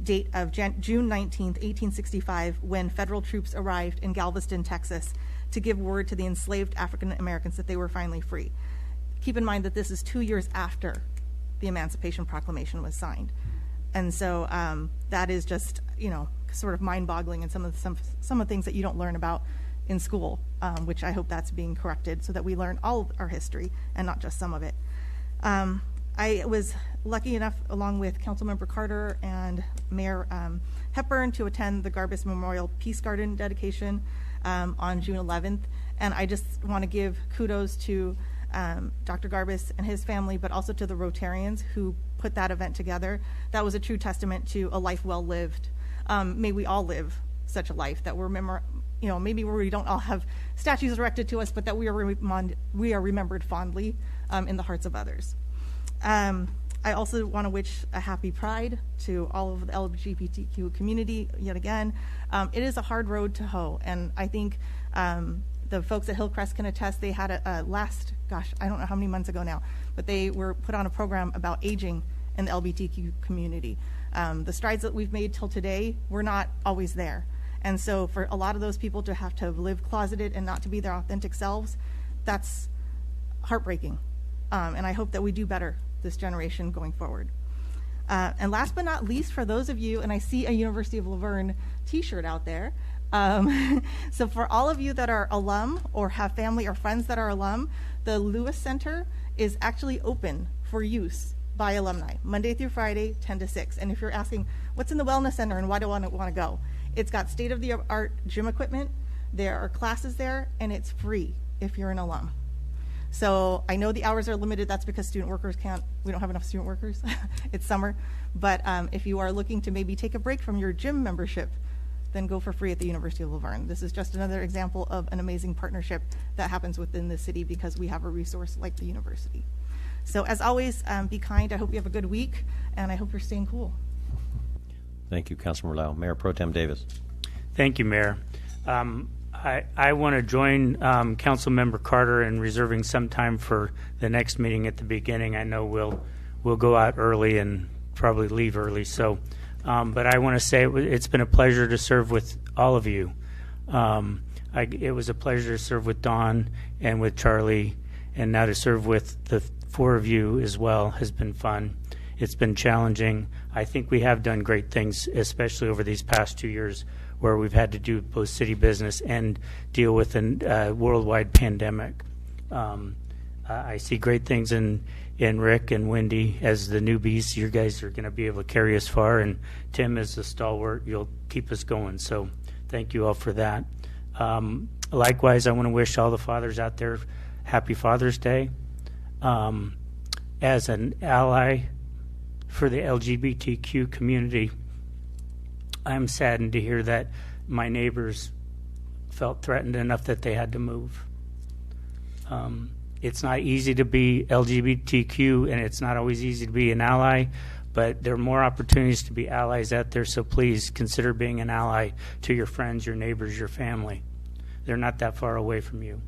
date of June 19th, 1865, when federal troops arrived in Galveston, Texas, to give word to the enslaved African Americans that they were finally free. Keep in mind that this is 2 years after the Emancipation Proclamation was signed. And so that is just, sort of mind-boggling, and some of the things that you don't learn about in school, which I hope that's being corrected so that we learn all of our history and not just some of it. I was lucky enough, along with Councilmember Carter and Mayor Hepburn, to attend the Garbus Memorial Peace Garden dedication on June 11th. And I just want to give kudos to Dr. Garbus and his family, but also to the Rotarians who put that event together. That was a true testament to a life well lived. May we all live such a life that we're maybe where we don't all have statues erected to us, but that we are remembered fondly in the hearts of others. I also want to wish a happy Pride to all of the LGBTQ community yet again. It is a hard road to hoe, and I think the folks at Hillcrest can attest. They had a I don't know how many months ago now, but they were put on a program about aging in the LGBTQ community. The strides that we've made till today, we're not always there. And so for a lot of those people to have to live closeted and not to be their authentic selves, that's heartbreaking. And I hope that we do better this generation going forward. And last but not least, for those of you, and I see a University of Laverne t-shirt out there, so for all of you that are alum or have family or friends that are alum, the Lewis Center is actually open for use by alumni, Monday through Friday, 10 to 6. And if you're asking, what's in the Wellness Center and why do I want to go? It's got state-of-the-art gym equipment, there are classes there, and it's free if you're an alum. So I know the hours are limited. That's because student workers we don't have enough student workers. It's summer. But if you are looking to maybe take a break from your gym membership, then go for free at the University of Laverne. This is just another example of an amazing partnership that happens within the city because we have a resource like the university. So as always, be kind. I hope you have a good week, and I hope you're staying cool. Thank you, Councilmember Lau. Mayor Pro Tem Davis. Thank you, Mayor. I want to join Councilmember Carter in reserving some time for the next meeting at the beginning. I know we'll go out early and probably leave early. So, but I want to say it's been a pleasure to serve with all of you. It was a pleasure to serve with Dawn and with Charlie, and now to serve with the four of you as well has been fun. It's been challenging. I think we have done great things, especially over these past 2 years, where we've had to do both city business and deal with a worldwide pandemic. I see great things in Rick and Wendy as the newbies. You guys are going to be able to carry us far, and Tim as the stalwart, you'll keep us going. So thank you all for that. Likewise, I want to wish all the fathers out there happy Father's Day. As an ally for the LGBTQ community, I'm saddened to hear that my neighbors felt threatened enough that they had to move. It's not easy to be LGBTQ, and it's not always easy to be an ally, but there are more opportunities to be allies out there, so please consider being an ally to your friends, your neighbors, your family. They're not that far away from you.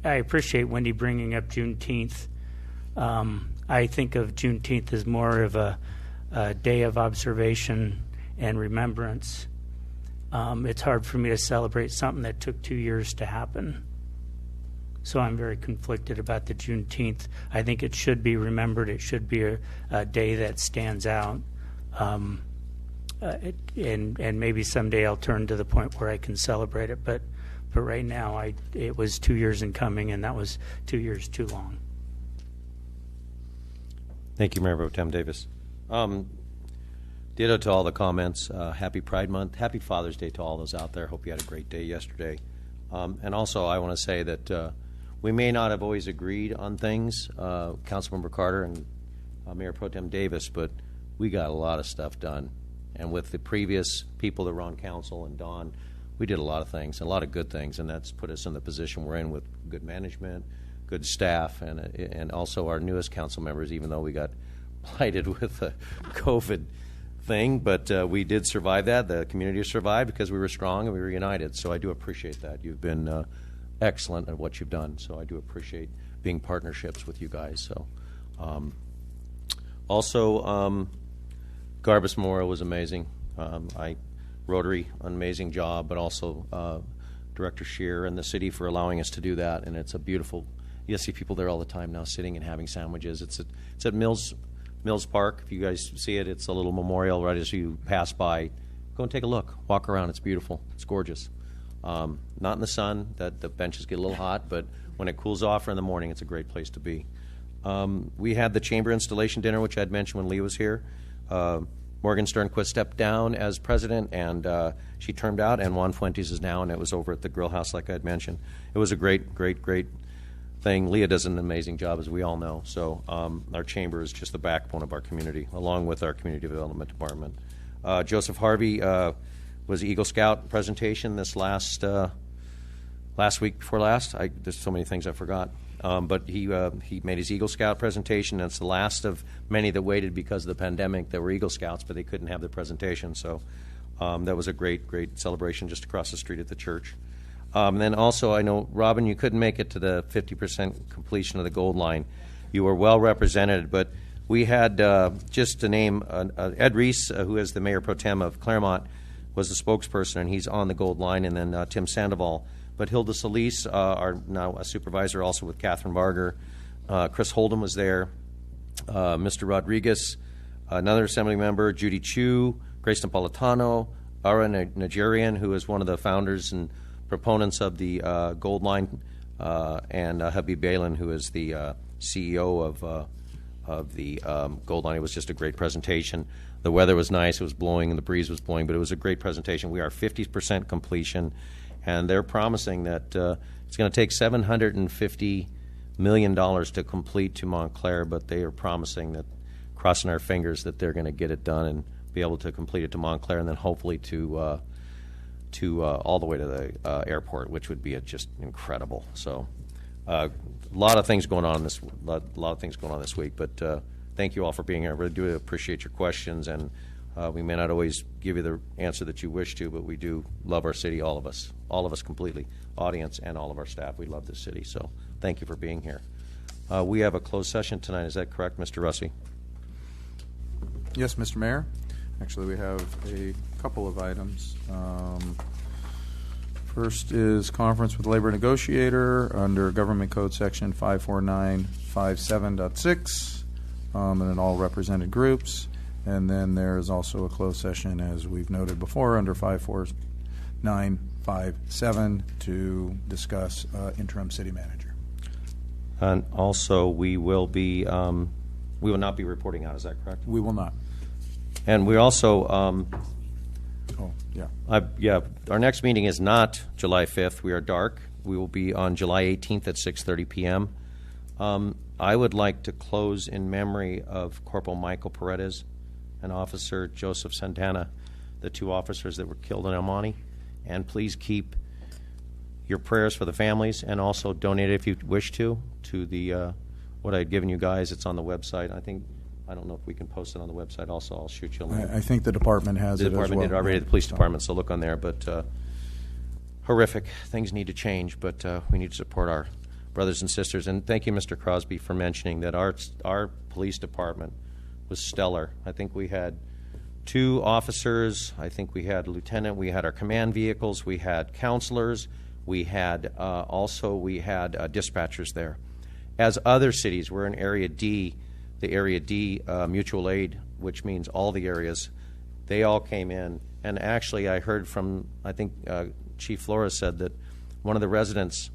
I appreciate Wendy bringing up Juneteenth. I think of Juneteenth as more of a day of observation and remembrance. It's hard for me to celebrate something that took 2 years to happen. So I'm very conflicted about the Juneteenth. I think it should be remembered. It should be a day that stands out. And maybe someday I'll turn to the point where I can celebrate it. But right now, it was 2 years in coming, and that was 2 years too long. Thank you, Mayor Pro Tem Davis. Ditto to all the comments. Happy Pride Month. Happy Father's Day to all those out there. Hope you had a great day yesterday. And also, I want to say that we may not have always agreed on things, Councilmember Carter and Mayor Pro Tem Davis, but we got a lot of stuff done. And with the previous people that were on council and Dawn, we did a lot of things, a lot of good things, and that's put us in the position we're in with good management, good staff, and also our newest council members, even though we got blighted with the COVID thing, but we did survive that. The community survived because we were strong and we were united. So I do appreciate that. You've been excellent at what you've done. So I do appreciate being partnerships with you guys. So also, Garbus Memorial was amazing. Rotary, an amazing job, but also Director Scheer and the city for allowing us to do that. And it's a beautiful. You see people there all the time now, sitting and having sandwiches. It's at Mills Park. If you guys see it, it's a little memorial right as you pass by. Go and take a look. Walk around. It's beautiful. It's gorgeous. Not in the sun. That the benches get a little hot, but when it cools off or in the morning, it's a great place to be. We had the chamber installation dinner, which I'd mentioned when Lee was here. Morgan Sternquist stepped down as president, and she termed out, and Juan Fuentes is now, and it was over at the Grill House, like I had mentioned. It was a great thing. Leah does an amazing job, as we all know. So our chamber is just the backbone of our community, along with our community development department. Joseph Harvey was Eagle Scout presentation this last week before last. There's so many things I forgot. But he made his Eagle Scout presentation, and it's the last of many that waited because of the pandemic that were Eagle Scouts, but they couldn't have their presentation. So that was a great celebration just across the street at the church. And then also, I know, Robin, you couldn't make it to the 50% completion of the gold line. You were well represented, but we had, just to name, Ed Reese, who is the mayor pro tem of Claremont, was the spokesperson, and he's on the gold line, and then Tim Sandoval. But Hilda Solis, our now a supervisor, also with Catherine Varger. Chris Holdem was there. Mr. Rodriguez, another assembly member, Judy Chu, Grace Napolitano, Ara Nigerian, who is one of the founders and proponents of the Gold Line, and Habib Balin, who is the CEO of the Gold Line. It was just a great presentation. The weather was nice. It was blowing and the breeze was blowing, but it was a great presentation. We are 50% completion, and they're promising that it's going to take $750 million to complete to Montclair, but they are promising that, crossing our fingers, that they're going to get it done and be able to complete it to Montclair, and then hopefully to all the way to the airport, which would be just incredible. So, a lot of things going on this week. But thank you all for being here. I really do appreciate your questions, and we may not always give you the answer that you wish to, but we do love our city, all of us completely, audience and all of our staff. We love this city. So, thank you for being here. We have a closed session tonight. Is that correct, Mr. Russi? Yes, Mr. Mayor. Actually, we have a couple of items. First is conference with labor negotiator under Government Code Section 54957.6, and in all represented groups. And then there is also a closed session, as we've noted before, under 54957 to discuss interim city manager. And also, we will not be reporting out. Is that correct? We will not. And we also, yeah. Our next meeting is not July 5th. We are dark. We will be on July 18th at 6:30 p.m. I would like to close in memory of Corporal Michael Paredes and Officer Joseph Santana, the two officers that were killed in El Monte. And please keep your prayers for the families, and also donate, if you wish to the what I had given you guys. It's on the website. I don't know if we can post it on the website also. I'll shoot you a link. I think the department has it as well. The department did already, the police department, so look on there. But horrific. Things need to change, but we need to support our brothers and sisters. And thank you, Mr. Crosby, for mentioning that our police department was stellar. I think we had 2 officers. I think we had a lieutenant. We had our command vehicles. We had counselors. We had dispatchers there. As other cities, we're in Area D, the Area D mutual aid, which means all the areas, they all came in. And actually, I heard from, I think Chief Flores said that one of the residents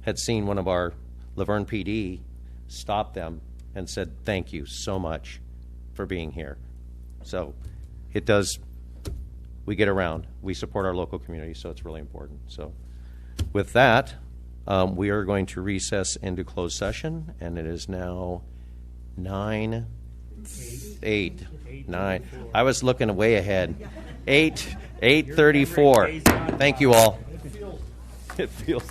had seen one of our Laverne PD stop them and said, "Thank you so much for being here." So it does, we get around. We support our local community, so it's really important. So with that, we are going to recess into closed session, and it is now 9. I was looking way ahead. 8:34. Thank you all. It feels